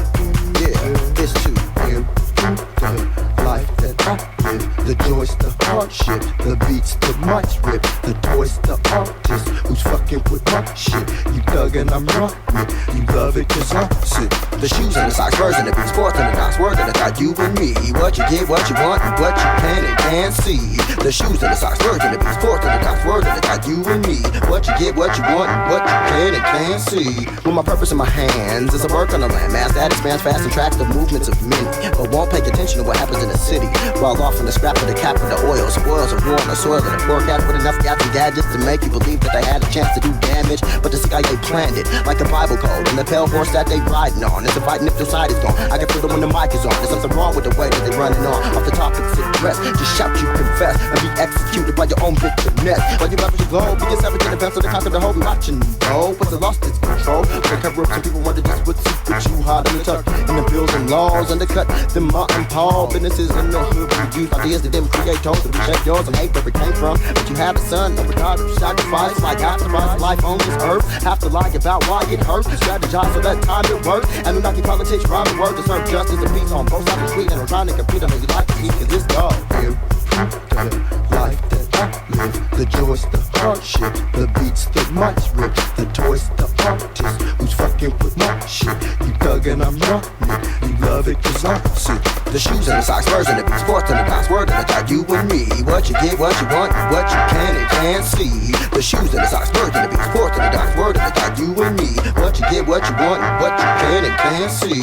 Yeah, it's to you, the life that I live, the joys, the hardship, the beats, the mics rip, the toys, the artist who's fucking with my shit. You thug and I'm rockin', you love it cause I'm sick. The shoes and the socks, spurs and the beats, sports and the dots, word and the dot, you and me. What you get, what you want, and what you can and can't see. The shoes and the socks, spurs and the beats, sports and the dots, word and the dot, you and me. What you get, what you want, and what you can and can't see. With my purpose in my hands, it's a work on the land mass that expands fast and tracks the movements of many, but won't pay attention to what happens in the city. While off in the scrap of the cap of the oil, spoils of war on the soil, and a poor cat with enough gas and gadgets to make you believe that they had a chance to do damage. But the CIA planned it like a Bible code, and the pale horse that they riding on. It's a fighting if your side is gone. I can feel it when the mic is on. There's something wrong with the way that they running on. Off the topics addressed, just shout you confess and be executed by your own bitterness. While you leverage your globe, be yourself in the defense of the concept of hope. We watching you go, but the lost its control. They cover up some people wonder just what secret you hide in the tuck. And the bills and laws undercut them Martin Paul businesses in the hood. We use ideas that them create tones to check yours and hate where it came from. But you have a son, no regard of sacrifice. Like after life on this earth, have to lie about why it hurts. Strategize for that time it works. And Anunnaki politics rhyme the word to serve justice and peace on both sides of the street. And I'm trying to compete on who you like to eat, cause this dog you the life that I live, the joys, the hardship, the beats, the mics rip, the toys, the artist who's fucking with my shit. You thug and I'm rockin', you love it cause I'm sick. The shoes and the socks, spurs and the beats, sports and the dots, word and the dot, you and me. What you get, what you want, and what you can and can't see. The shoes and the socks, spurs and the beats, sports and the dots, word and the dot, you and me. What you get, what you want, and what you can and can't see.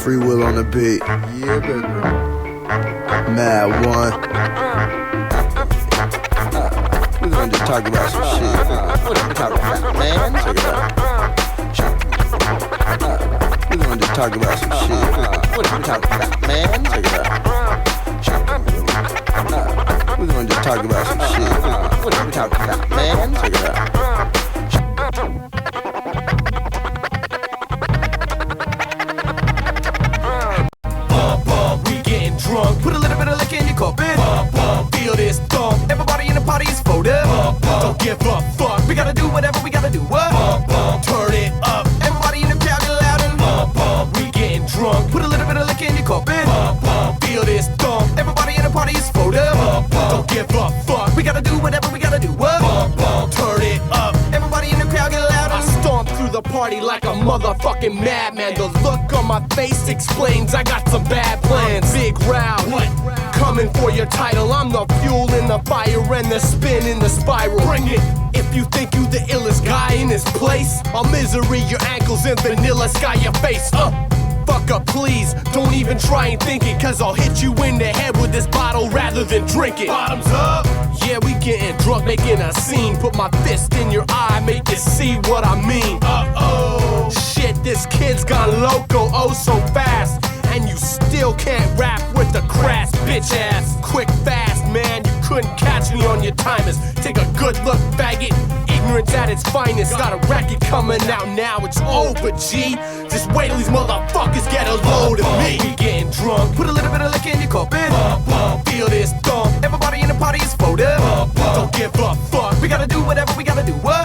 Free will on the beat. Yeah, baby. Mad one. We're gonna just talk about some shit. What are we talking about, man? Check it out. We're gonna just talk about some shit. What are we talking about, man? Check it out. We're gonna just talk about some shit. What are we talking about, man? Check it out. Don't give a fuck. We gotta do whatever we gotta do. What? Turn it up. Everybody in the crowd get loud and we getting drunk. Put a little bit of liquor in your cup and feel this thump. Everybody in the party is full up. Don't give a fuck. We gotta do whatever we gotta do. What? Turn it up. Everybody in the crowd get loud and I stomp through the party like a motherfucking madman. The look on my face explains I got some bad plans. Big round. What? Coming for your title. I'm the fuel in the fire and the spin in the spiral. Bring it. If you think you the illest guy in this place, I'll misery your ankles and vanilla sky your face. Fuck up, please. Don't even try and think it, cause I'll hit you in the head with this bottle rather than drink it. Bottoms up. Yeah, we getting drunk, making a scene. Put my fist in your eye, make you see what I mean. Uh-oh. Shit, this kid's gone loco, oh so fast. And you still can't rap with the crass bitch ass. Quick, fast, man, you couldn't catch me on your timers. Take a good look, faggot. Ignorance at its finest. Got a racket coming out now, it's over, G. Just wait till these motherfuckers get a load of me. We getting drunk, put a little bit of liquor in your cup and feel this thump. Everybody in the party is folded. Don't give a fuck. We gotta do whatever we gotta do. What?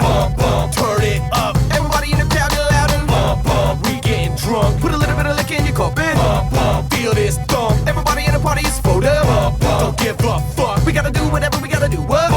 Turn it up. Everybody in the crowd get loud and we getting drunk. Put a little bit of liquor in your cup and feel this thump. Everybody in the party is folded. Don't give a fuck. We gotta do whatever we gotta do. What?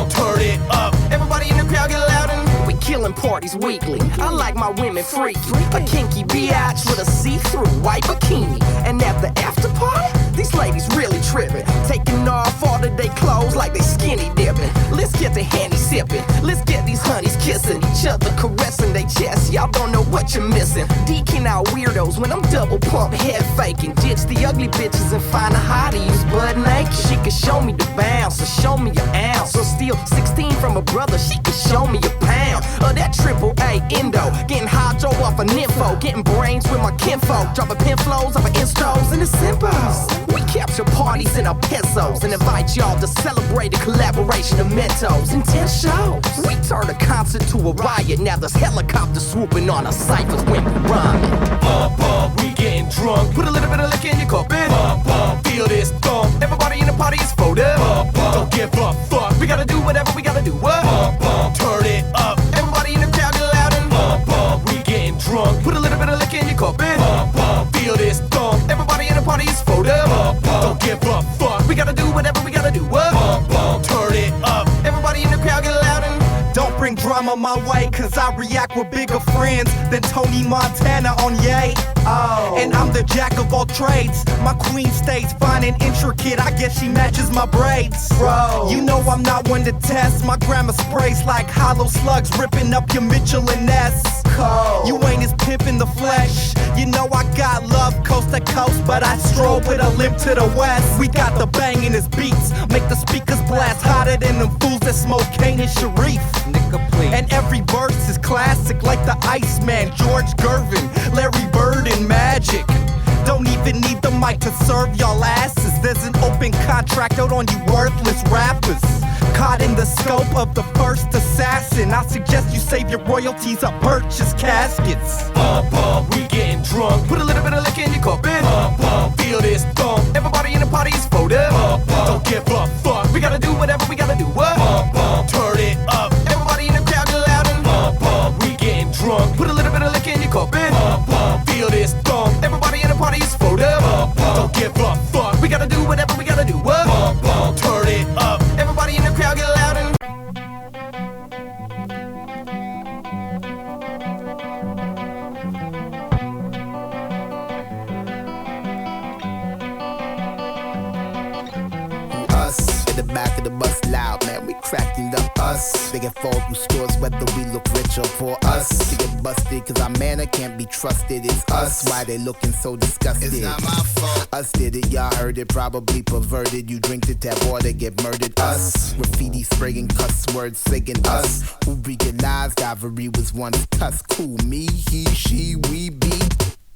Turn it up. Everybody in the crowd get loud and we killing parties weekly. I like my women freaky. A kinky biatch with a see-through white bikini. And at the after party, these ladies really tripping. Taking off all of their clothes like they skinny dipping. Let's get the handy sipping. Let's get these honeys kissing each other, caressing their chests. Y'all don't know what you're missing. Deking out weirdos when I'm double pump head faking. Ditch the ugly bitches and find a hottie who's butt naked. She can show me the bounce, or show me an ounce. Or steal 16 from a brother, she can show me a pound. Or that triple A endo. Getting hydro off a nympho. Getting brains with my kinfolk. Dropping pin flows off of instos and it's simple. We capture parties in our pesos and invite y'all to celebrate a collaboration of Mentos and 10 shows. We turn a concert to a riot. Now there's helicopters swooping on our ciphers when we rhyming. We getting drunk. Put a little bit of liquor in your cup and feel this thump. Everybody in the party is folded. Don't give a fuck. We gotta do whatever we gotta do. What? Turn it up. Everybody in the crowd get loud and we getting drunk. Put a little bit of liquor in your cup and feel this thump. Everybody in the party is folded. Don't give a fuck. We gotta do whatever we gotta do. What? Turn it up. Everybody in the crowd get loud and don't bring drama my way, cause I react with bigger friends than Tony Montana on Ye. Oh. And I'm the jack of all trades. My queen stays fine and intricate. I guess she matches my braids. Bro, you know I'm not one to test. My grandma sprays like hollow slugs, ripping up your Mitchell and Ness. Cold. You ain't as pimp in the flesh. You know I got love coast to coast, but I stroll with a limp to the west. We got the banging his beats, make the speakers blast hotter than them fools that smoke Kane and Sharif. And every verse is classic like the Iceman, George Gervin, Larry Bird and Magic. Don't even need the mic to serve y'all asses. There's an open contract out on you worthless rappers. Caught in the scope of the first assassin. I suggest you save your royalties or purchase caskets. We getting drunk. Put a little bit of liquor in your cup and feel this thump. Everybody in the party is folded. Don't give a fuck. We gotta do whatever we gotta do. What? Turn it up. Everybody in the crowd get loud and we getting drunk. Put a little bit of liquor in your cup and feel this thump. Everybody in the party is folded. Don't give a fuck. We gotta do whatever we gotta do. What? Turn it up. Everybody in the crowd get loud and us in the back of the bus loud, man. We cracking up us. They get fall through stores whether we look rich or for us. To get busted cause our manner can't be trusted. It's us. Why they looking so disgusted? It's not my fault. Us did it, y'all heard it, probably perverted. You drink the tap water, get murdered. Us. Graffiti spraying cuss words singing us. Who realized ivory was once cuss. Cool, me, he, she, we be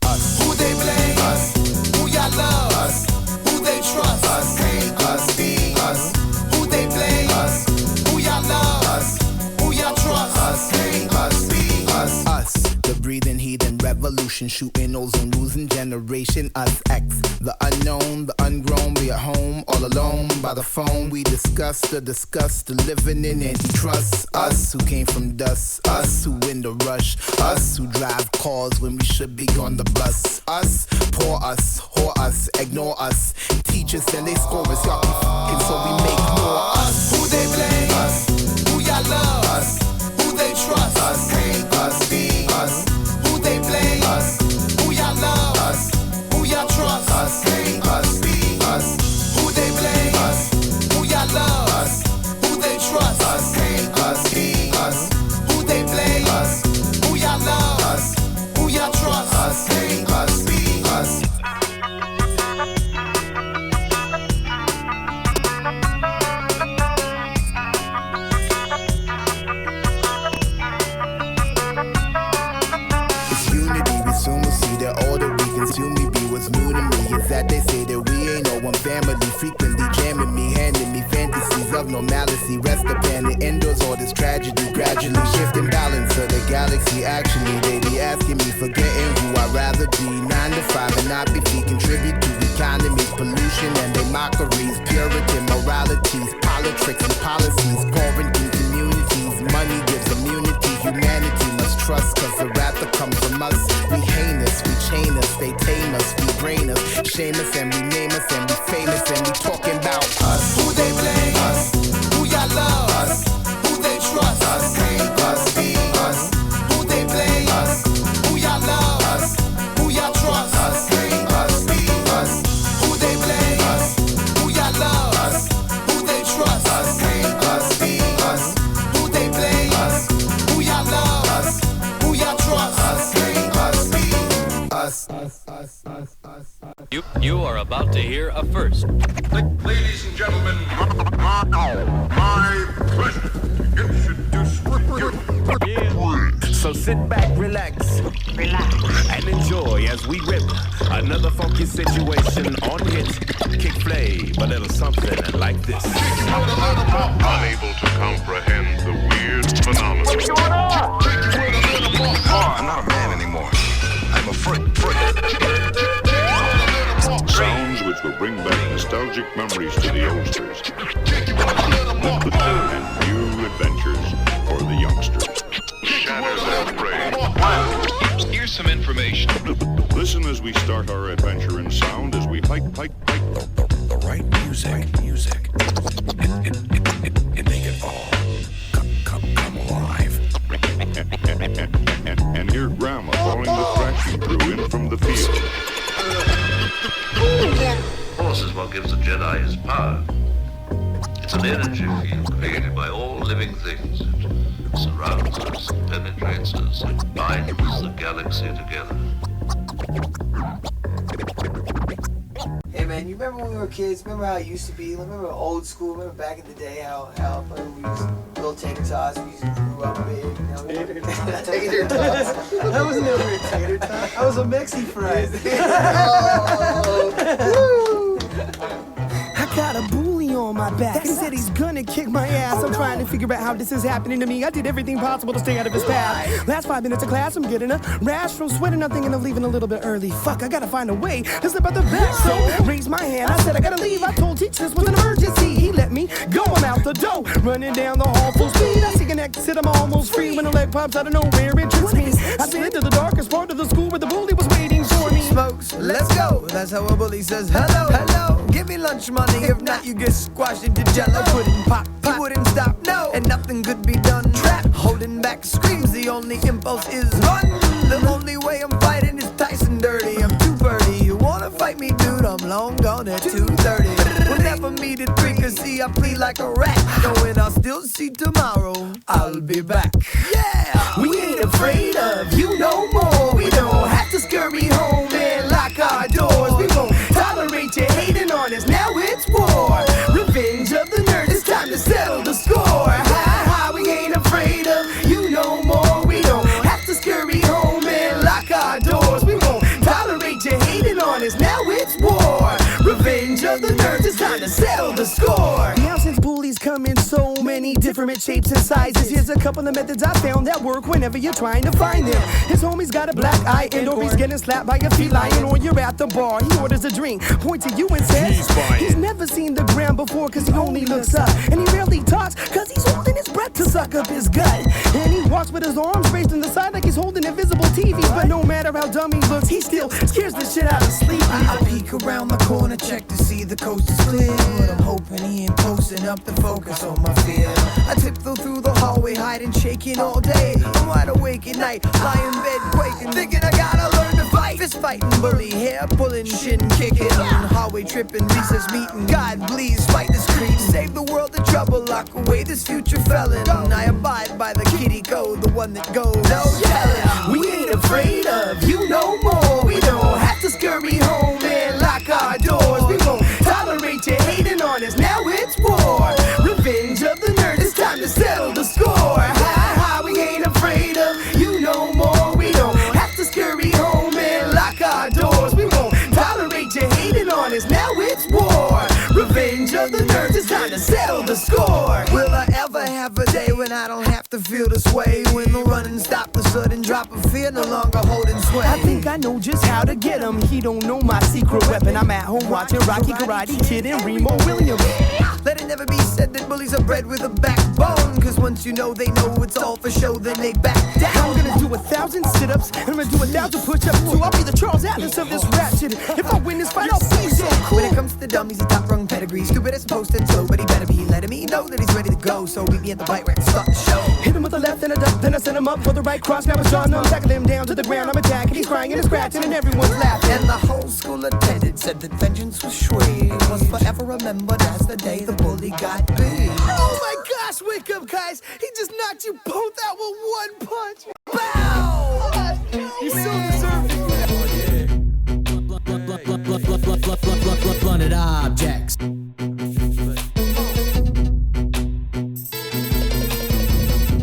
us. Who they blame? Us. Who y'all love? Us. Who they trust? Us. Hate us. Be us. Who they blame? Us. Who y'all love? Us. Who y'all trust? Us. Hate us. Be us. Us. The breathing heathen revolution. ocean, shooting ozone, losing generation. Us X, the unknown, the ungrown. We at home, all alone by the phone. We discuss the living in antitrust. Us who came from dust, us who in the rush, us who drive cars when we should be on the bus. Us, poor us, whore us, ignore us. Teach us and they score us, y'all be fucking so we make more. Us, who they blame? Us, who y'all love? Us, who they trust? Us, hate us, be us. Who they blame? Us, who y'all love? Us, who y'all trust? Us, hate us, be us. Who they blame? Us, who y'all love? Us, who they trust? Us, hate us, be us. Who they blame? Us, who y'all love? Us, who y'all trust? Us, hate us, be us. That they say that we ain't no one family. Frequently jamming me, handing me fantasies of normalcy. Rest upon the indoors, all this tragedy. Gradually shifting balance of the galaxy. Actually, they be asking me, forgetting who I'd rather be. 9 to 5 and not be free. Contribute to economies, pollution and their mockeries. Puritan moralities, politics and policies. Pouring through communities. Money gives immunity. Humanity must trust, cause the wrath that comes from us. We heinous, we chain us, they tame us, we brain us, shame us and we name us and we famous and we talking about us. Who they blame? Us. Who y'all love? Us. Who they trust? Us. Hate us, be us. Who they blame? Us. Who y'all love? Us. Who y'all trust? Us. Hate us, be us. Who they blame? Us. Who y'all love? Us. Who they trust? Us. Hate us, be us. Who they blame? Us. Who y'all love? Us. Who y'all trust? Us. Hate us, be us. You are about to hear a first. Ladies and gentlemen, my pleasure to introduce you. So sit back, relax, and enjoy as we rip another funky situation on hit. Kick play, a little something like this. Unable to comprehend the weird phenomenon. I'm not a man anymore. I'm a freak. Sounds which will bring back nostalgic memories to the oldsters. And new adventures for the youngsters. Shatters their brain. Here's some information. Listen as we start our adventure in sound as we hike the right music. And make it all come alive. And hear Grandma calling the thrashing crew in from the field. Force is what gives the Jedi his power. It's an energy field created by all living things. It surrounds us, penetrates us, and binds the galaxy together. Hey man, you remember when we were kids? Remember how it used to be? Remember old school? Remember back in the day how we used little tater tots? We used to grew up big. You know? Tater tots. That was never a tater tot. That was a Mexi fries. I got a bully on my back. He said he's gonna kick my ass. I'm trying to figure out how this is happening to me. I did everything possible to stay out of his path. Last 5 minutes of class, I'm getting a rash from sweating. I'm thinking of leaving a little bit early. Fuck, I gotta find a way to slip out the back. So raise my hand. I said I gotta leave. I told teacher this was an emergency. He let me go. I'm out the door, running down the hall full speed. I see an exit. I'm almost free when a leg pops out of nowhere. It trips me. I slid to the darkest part of the school where the bully was waiting for me. Smokes, let's go. That's how a bully says hello. Hello, give me lunch money. If not, you get squashed into jello. Couldn't pop, he wouldn't stop, no. And nothing could be done. Trap, holding back screams. The only impulse is run. The only way I'm fighting is Tyson dirty. I'm too birdie. You wanna fight me, dude? I'm long gone at 2:30. We'll never meet at 3, cause see, I play like a rat. Knowing I'll still see tomorrow, I'll be back. Yeah, we ain't afraid of you no more. We don't have to scurry home and lock our doors. We won't tolerate you hating on us. Now it's war. Revenge of the nerd. It's time to settle the score. Ha, we ain't afraid of you no more. We don't have to scurry home and lock our doors. We won't tolerate you hating on us. Now it's war. Revenge of the nerds. It's time to settle the score. Now since bullies come in so many different different shapes and sizes. Here's a couple of methods I found that work whenever you're trying to find them. His homie's got a black eye, and or he's getting slapped by a feline, or you're at the bar, he orders a drink, points at you and says he's never seen the ground before cause he only looks up, and he rarely talks cause he's holding his breath to suck up his gut, and he walks with his arms raised in the side like he's holding invisible TV, but no matter how dumb he looks, he still scares the shit out of sleep. I peek around the corner, check to see the coast is clear, but I'm hoping he ain't posting up the focus on my fear. I tiptoe through the hallway, hiding, shaking all day. I'm wide awake at night, lie in bed quaking, thinking I gotta learn to fight. Fist fighting, bully, hair pulling, shin kicking, hallway tripping, recess meeting. God please fight this creep, save the world the trouble, lock away this future felon. I abide by the kitty code, the one that goes no telling. We ain't afraid of you no more. We don't have to scurry home and lock our doors. We won't tolerate you hating on us. Now it's war. Revenge of the nerds. It's time to settle the score. Ha ha, we ain't afraid of you no more. We don't have to scurry home and lock our doors. We won't tolerate you hating on us. Now it's war. Revenge of the nerds. It's time to settle the score. Will I ever have a day when I don't have to feel this way? When the running stop, the sudden drop of fear no longer holding sway. I think I know just how to get him. He don't know my secret weapon. I'm at home watching Rocky, Karate Kid, and Remo Williams. Let it never be said that bullies are bred with a backbone, cause once you know they know it's all for show, then they back down. I'm gonna do 1,000 sit-ups, and I'm gonna do 1,000 push-ups too. I'll be the Charles Atlas of this rap shit. If I win this fight, I'll be so cool. When it comes to dummies, a top-rung pedigree, stupid as supposed and slow, but he better be letting me know that he's ready to go. So meet me at the bike where I can start the show. Hit him with the left and a duck, then I send him up for the right cross. Now it's on, I'm tackling him down to the ground. I'm attacking, he's crying and scratching, and everyone's laughing. And the whole school attended, said that vengeance was sweet, was forever remembered as the day the bully got beat. Oh my gosh, wake up, guys! He just knocked you both out with one punch. Bow! You so deserve Blunted objects.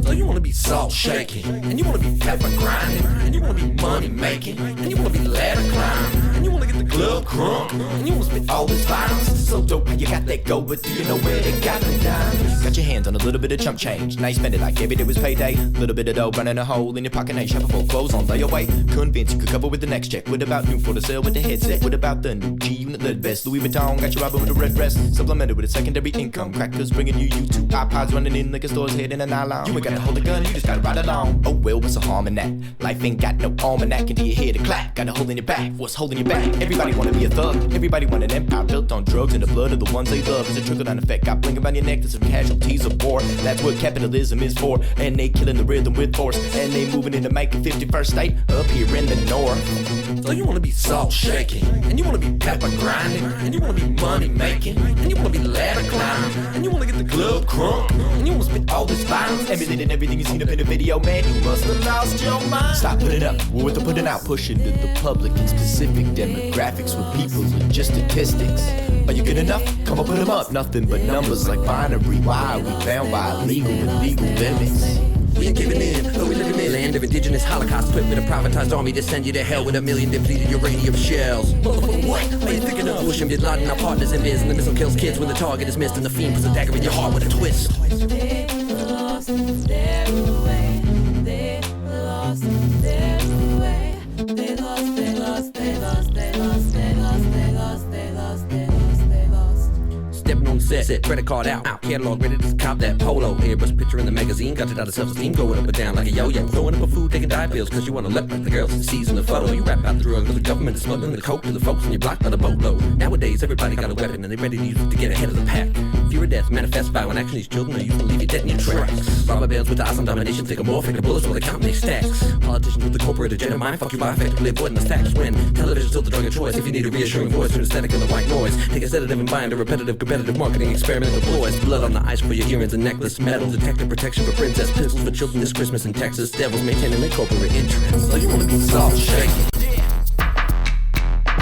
So you wanna be salt shaking, and you wanna be pepper grinding, and you wanna be money making, and you wanna be ladder climbing, and you wanna get the club crunk, and you wanna spit all this violence. So dope how you got that go, but do you know where they got the diamonds? Got your hands on a little bit of chump change. Now you spend it like every day was payday. Little bit of dough burning a hole in your pocket. Now you shopping for clothes on layaway. Convinced you could cover with the next check. What about new for the sale with the headset? What about the new G unit lid vest? Louis Vuitton got you robbing with a red vest. Supplemented with a secondary income. Crackers bringing you YouTube. iPods running in liquor stores hidden in a nylon. You ain't gotta hold a gun, you just gotta ride along. Oh well, what's the harm in that? Life ain't got no almanac until you hear the clap. Got a hole in your back. What's holding you back? Everybody wanna be a thug. Everybody want an empire built on drugs and the blood of the ones they love. It's a trickle-down effect. Got bling around your neck. There's some casualties of war. That's what capitalism is for. And they killing the rhythm with force. And they moving into making 51st state up here in the north. So you wanna be salt shaking, and you wanna be pepper grinding, and you wanna be money making, and you wanna be ladder climbing, and you wanna get the club crunk, and you wanna spit all this violence. Everything and everything you seen up in the video, man, you must have lost your mind. Stop putting up, we're with the putting out, pushing to the public and specific demographics with people and just statistics. Are you good enough? Come on, put them up. Nothing but numbers like binary. Why are we bound by legal and legal limits? We ain't giving in, but we living in land of indigenous holocaust equipped with a privatized army to send you to hell with 1 million depleted uranium shells. Motherfucker, what? What are you thinking of? Bush and Bin Laden, our partners in biz, and the missile kills kids when the target is missed, and the fiend puts a dagger in your heart with a twist. They lost their way. They lost their way. They lost, they lost, they lost, they lost, they lost, they lost, they lost, they lost, they lost. Stepping on set, credit card out, catalog ready to cop that polo. Airbrush picture in the magazine, got it out of self-esteem, going up and down like a yo-yo. Throwing up a food, taking diet pills, cause you wanna look like the girls that sees in the photo. You rap out the drug, the government is smuggling the coke to the folks in your block by the boatload. Nowadays, everybody got a weapon and they ready to use it to get ahead of the pack. Fear of death manifests by when action these children are used to leave you dead in your tracks. Robber barons with eyes on domination, take a morphic, the bullets while they count their stacks. Politicians with the corporate agenda mind, fuck you by effectively avoiding the stacks. When television's still the drug of choice, if you need a reassuring voice from the static and the white noise, take a sedative and bind a repetitive competitive marketing experiment deploys. Blood on the ice for your earrings and necklace, metal detector protection for princess, pistols for children this Christmas in Texas, devils maintaining their corporate interests. So you wanna be soft shaking.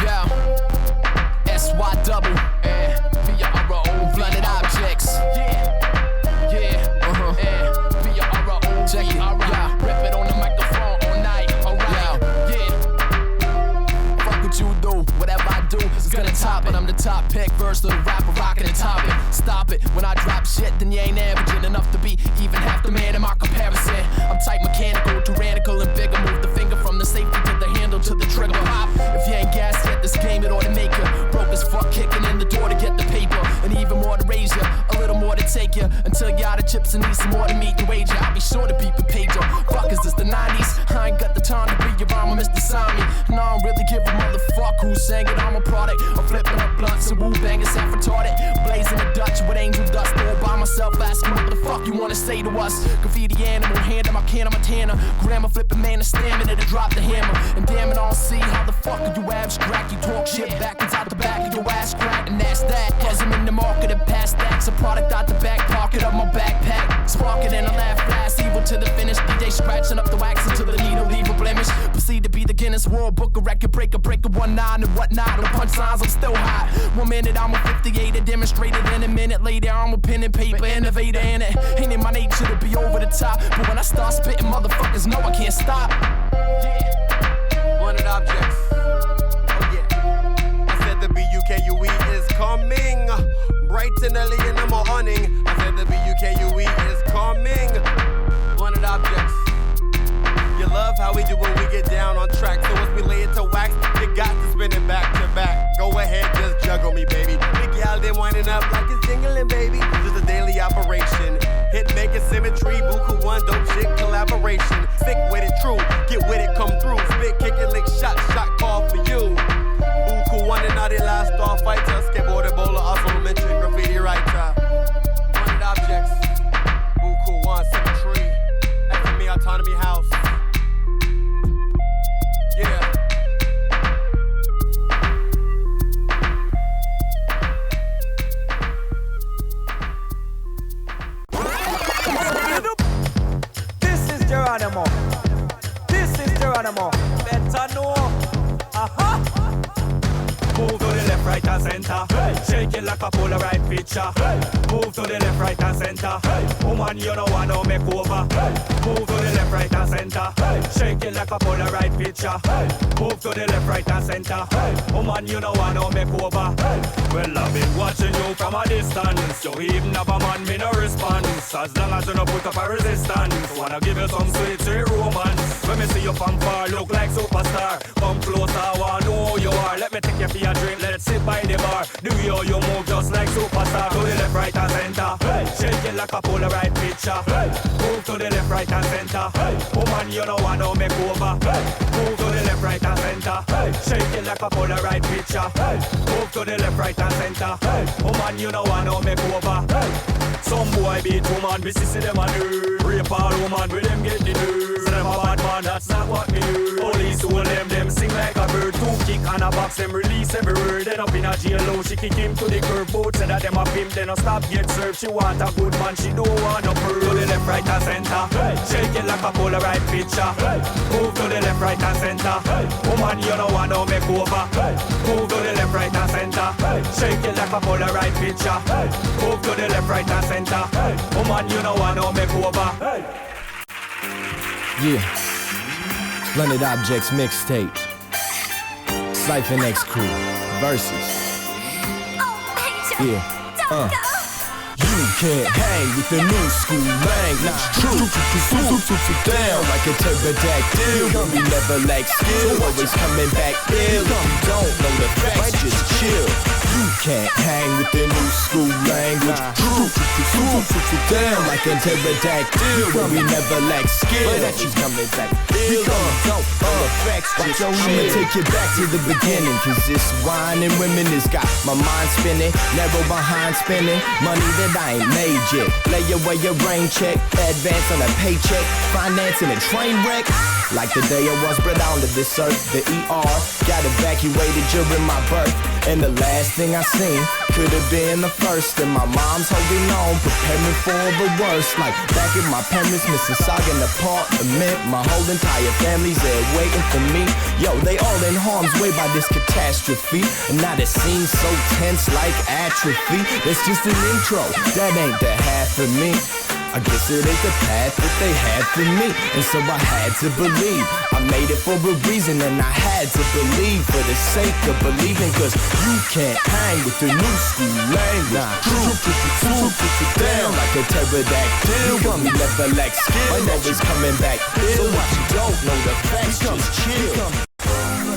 Yeah. SY double and VRO blunted objects. VRO check it. Yeah, rip it on the microphone all night. Alright. Yeah. Fuck what you do, whatever I do is gonna top it. I'm the top pick, verse of the rapper rocking and topping. Stop it when I drop shit, then you ain't averaging enough to be I need some more to meet the wager. I'll be sure to be prepaid, yo. Fuck, is this the 90s? I ain't got the time to be around with Mr. Sami. And I don't really give a motherfuck who's saying it. I'm a product of flipping up blunts and woo-bangers half retarded. Blazing the Dutch with angel dust all by myself, asking what the fuck you wanna say to us. Graffiti animal, hand in my can, I'm a tanner. Grammar flipping man, a stamina to drop the hammer. And damn it, I don't see how the fuck are you abstract. You talk shit backwards out the back of your ass crack. And that's that, cause I'm in the market and past stacks. A product out the back pocket of my backpack. Spark it and I laugh fast, evil to the finish. DJ scratching up the wax until the needle leave a blemish. Proceed to be the Guinness World Book, a record breaker, 1-9 and whatnot. On punchlines, I'm still hot. 1 minute I'm a 58, a demonstrator. Then a minute later I'm a pen and paper innovator. And it ain't in my nature to be over the top. But when I start spitting, motherfuckers know I can't stop. Yeah. Blended objects. Oh yeah. I said the BUKUE is coming. Bright and early in the morning. I said the BUKUE is coming. Blended objects. You love how we do when we get down on track. So once we lay it to wax, you got to spin it back to back. Go ahead, just juggle me, baby. Big y'all they winding up like it's jingling, baby. Just a daily operation. Hit making symmetry, buku one dope shit collaboration. Stick with it, true. Get with it, come through. Spit, kick it, lick, shot call for you. Buku one and all the last star fighter. Skateboarder, bowler, also mentioned graffiti writer. Blended objects. Buku one, symmetry. After me, autonomy house. Yeah. This is Geronimo. Better know. Aha. Move to the left, right, and center. Hey. Shake it like a Polaroid picture. Hey. Move to the left, right, and center. Hey. Woman, you don't want no makeover. Hey. Move to the left, right, and center. Hey. Shake it like a Polaroid picture. Hey. Move to the left, right, and center. Hey. Woman, you don't want no makeover. Hey. Well, I've been watching you from a distance. You even have a man, me no response. As long as you don't put up a resistance. Wanna give you some sweet, sweet romance. When me see you from far, look like superstar. Come closer, I wanna know who you are. Let me take you for your drink, let it sit by the bar. Do you move just like superstar. To the left, right, and center. Hey. Shake it like a Polaroid picture. Hey. Move to the left, right, and center. Hey. Woman, you don't want no makeover. Hey. Move to the left, right, and center. Hey. Shake it like a Polaroid picture. Hey. Move to the left, right, and center. Hey. Woman, you don't want no makeover. Hey. Some boy beat woman, we see them a do. Rape all woman, with them get the do. Say them a bad man, that's not what me do. Police hold them sing like a bird. 2 kick and a box, them release every word. Then up in a jail, low, she kick him to the curb. Both said that them a pimp, then a stop get served. She want a good man, she don't want no pearl. To the left, right, and center. Hey. Shake it like a Polaroid picture. Hey. Move to the left, right, and center. Hey. Woman, you don't want no makeover. Hey. Move to the left, right, and center. Hey. Shake it like a Polaroid picture. Hey. Move to the left, right, and center. Hey. Woman, you don't want no makeover. Hey. Yeah. Blended Objects Mixtape. Cypher X Crew. Versus. Yeah. You can't hang with the new school lang. Nah, true. Down like a pterodactyl. We never lack skill, always coming back ill. Don't know the facts, just chill. You can't hang with the new school language. Down like a pterodactyl. We never lack skill, that you coming back ill. Don't know the facts, just chill. I'ma take you back to the beginning, cause this wine and women has got my mind spinning. Narrow behind spinning, money that I ain't made yet. Lay away your rain check, advance on a paycheck, financing a train wreck. Like the day I was brought onto this earth, the ER got evacuated during my birth. And the last thing I seen could have been the first. And my mom's holding on, preparing for the worst. Like back in my parents' Mississauga apartment, my whole entire family's there waiting for me. Yo, they all in harm's way by this catastrophe. And now it seems so tense like atrophy. That's just an intro, that ain't the half of me. I guess it ain't the path that they had for me. And so I had to believe. I made it for a reason and I had to believe for the sake of believing. Cause you can't hang with the new school lane. Nah, true, down like a pterodactyl. We never lack skill, I'm always coming back ill. So what you don't know the facts, just chill.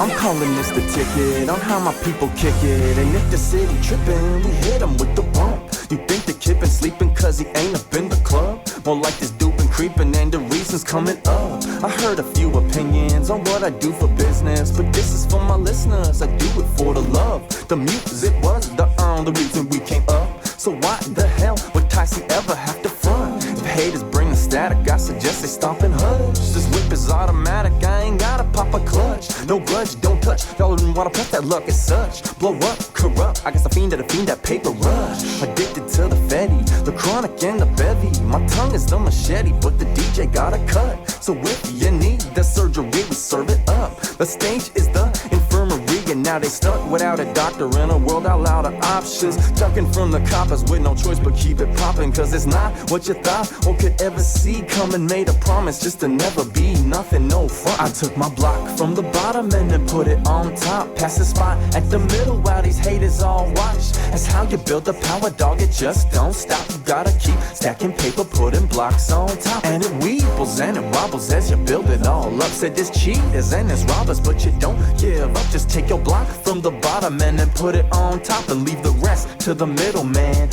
I'm calling this the ticket on how my people kick it. And if the city trippin', we hit them with the bump. You think the kid been sleeping cause he ain't up in the club? More like this dude been creeping and the reason's coming up. I heard a few opinions on what I do for business, but this is for my listeners, I do it for the love. The music was the reason we came up. So why the hell would Ticey ever have to front? If haters bring the static, I suggest they stomp and hush. This whip is automatic, I ain't gotta pop a clutch. No grudge, don't touch, y'all didn't wanna press that luck as such. Blow up, corrupt, I guess the fiend of the fiend, that paper rush. Addicted to the Fetty, the chronic and the bevy. My tongue is the machete, but the DJ got a cut. So if you need the surgery, we serve it up. The stage is the infirmary, and now they stuck without a doctor in a world out of options. Ducking from the coppers with no choice but keep it popping, cause it's not what you thought or could ever see coming. Made a promise just to never be nothing, no front. I took my block from the bottom and then put it on top. Past the spot at the middle while these haters all watch. That's how you build the power, dog, it just don't stop. You gotta keep stacking paper, putting blocks on top. And it weebles and it wobbles as you build it all up. Said there's cheaters and there's robbers, but you don't give up. Just take your block from the bottom and then put it on top, and leave the rest to the middle man.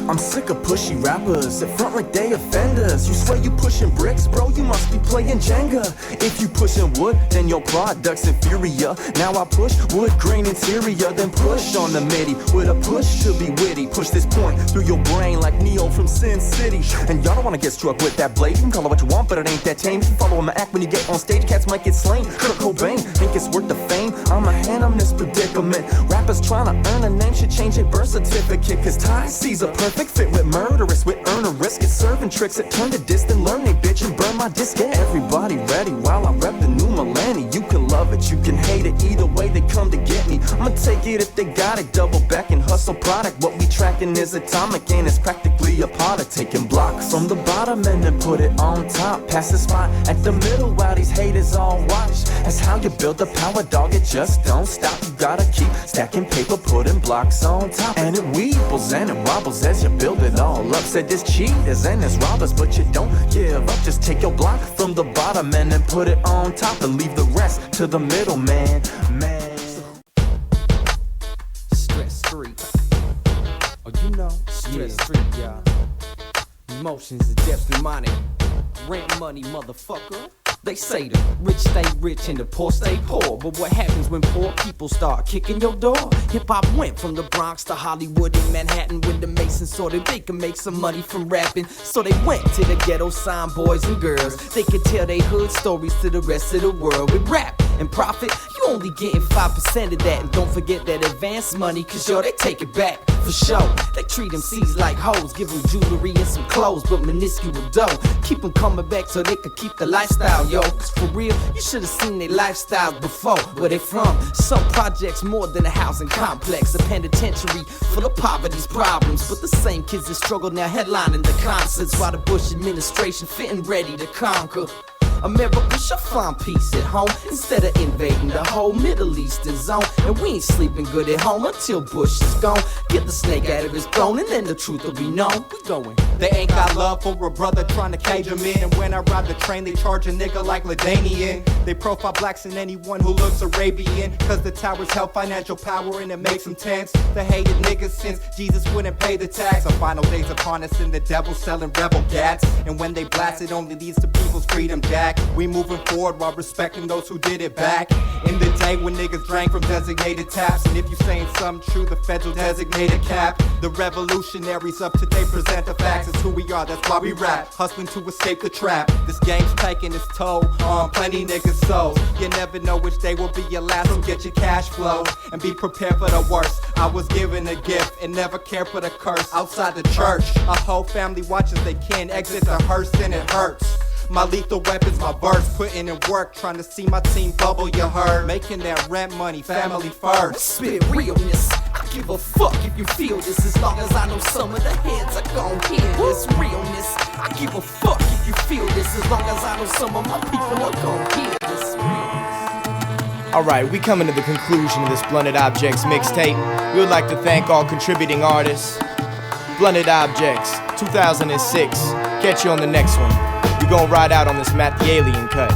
I'm sick of pushy rappers that front like they offenders. You swear you pushing bricks, bro, you must be playing Jenga. If you pushing wood, then your product's inferior. Now I push wood grain interior, then push on the MIDI with a push to be witty. Push this point through your brain like Neo from Sin City. And y'all don't wanna get struck with that blade. You can call it what you want, but it ain't that tame. If you follow my act when you get on stage, cats might get slain. Kurt Cobain, think it's worth the fame? I'm a hand on this predicament. Rappers trying to earn a name should change their birth certificate, cause Ticey's a perfect fit with murderous, with earn a risk. It's serving tricks that turn to distant. Learn they bitch and burn my disc. Get everybody ready while I rep the new millennium. You can love it, you can hate it, either way they come to get me. I'ma take it if they got it, double back and hustle product. What we tracking is atomic and it's practically a pot of taking block from the bottom and then put it on top. Pass the spot at the middle while these haters all watch. That's how you build the power, dog, it just don't stop. You gotta keep stacking paper, putting blocks on top. And it weebles and it wobbles as you build it all up. Said there's cheaters and there's robbers, but you don't give up. Just take your block from the bottom and then put it on top, and leave the rest to the middle man. Stress Street. Oh, you know, Stress Street, y'all. Emotions, the depth of money. Rent money, motherfucker. They say the rich stay rich and the poor stay poor. But what happens when poor people start kicking your door? Hip-hop went from the Bronx to Hollywood and Manhattan, when the Masons saw that they could make some money from rapping. So they went to the ghetto, signed boys and girls. They could tell they hood stories to the rest of the world. With rap and profit, you only getting 5% of that. And don't forget that advance money, cause yo, they take it back for sure. They treat MCs like hoes, give them jewelry and some clothes, but minuscule dough. Keep them coming back so they could keep the lifestyle, yo. Cause for real, you should've seen their lifestyles before. Where they from? Some projects more than a housing complex. A penitentiary full of poverty's problems. But the same kids that struggle now headlining the concerts, while the Bush administration fitting ready to conquer. America should find peace at home instead of invading the whole Middle Eastern zone. And we ain't sleeping good at home until Bush is gone. Get the snake out of his throne and then the truth will be known. We going. They ain't got love for a brother trying to cage him in. And when I ride the train, they charge a nigga like LaDainian. They profile blacks and anyone who looks Arabian, cause the towers held financial power and it makes them tense. The hated niggas since Jesus wouldn't pay the tax. The final days upon us and the devil selling rebel gats. And when they blast, it only leads to people's freedom, Jack. We moving forward while respecting those who did it back in the day when niggas drank from designated taps. And if you saying something true, the federal designated cap. The revolutionaries of today present the facts. It's who we are, that's why we rap, hustling to escape the trap. This game's taking its toll on plenty niggas' souls. You never know which day will be your last, so get your cash flow and be prepared for the worst. I was given a gift and never cared for the curse. Outside the church, a whole family watches they can't exit the hearse, and it hurts. My lethal weapon's my verse, putting in work, trying to see my team bubble, you heard. Making that rent money, family first. Spit realness, I give a fuck if you feel this, as long as I know some of the heads are gon' hear this. Realness, I give a fuck if you feel this, as long as I know some of my people are gon' hear this. Alright, we coming to the conclusion of this Blunted Objects mixtape. We would like to thank all contributing artists. Blunted Objects, 2006. Catch you on the next one. We gon' ride out on this Matt the Alien cut.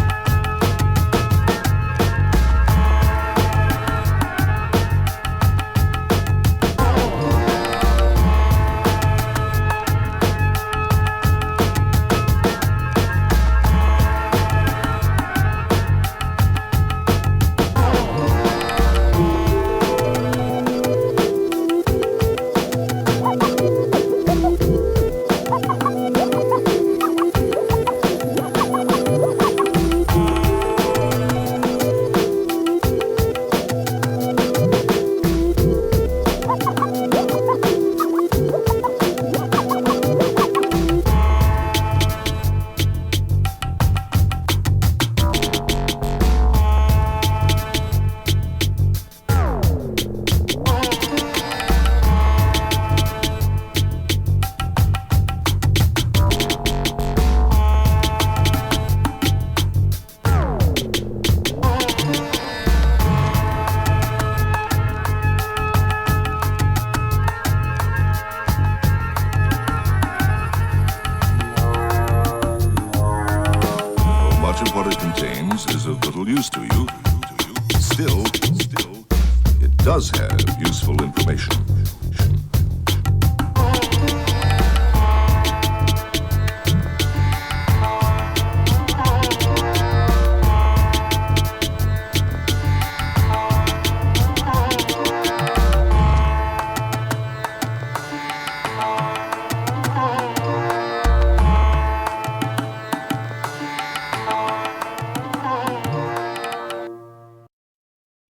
much of what it contains is of little use to you, still, it does have useful information.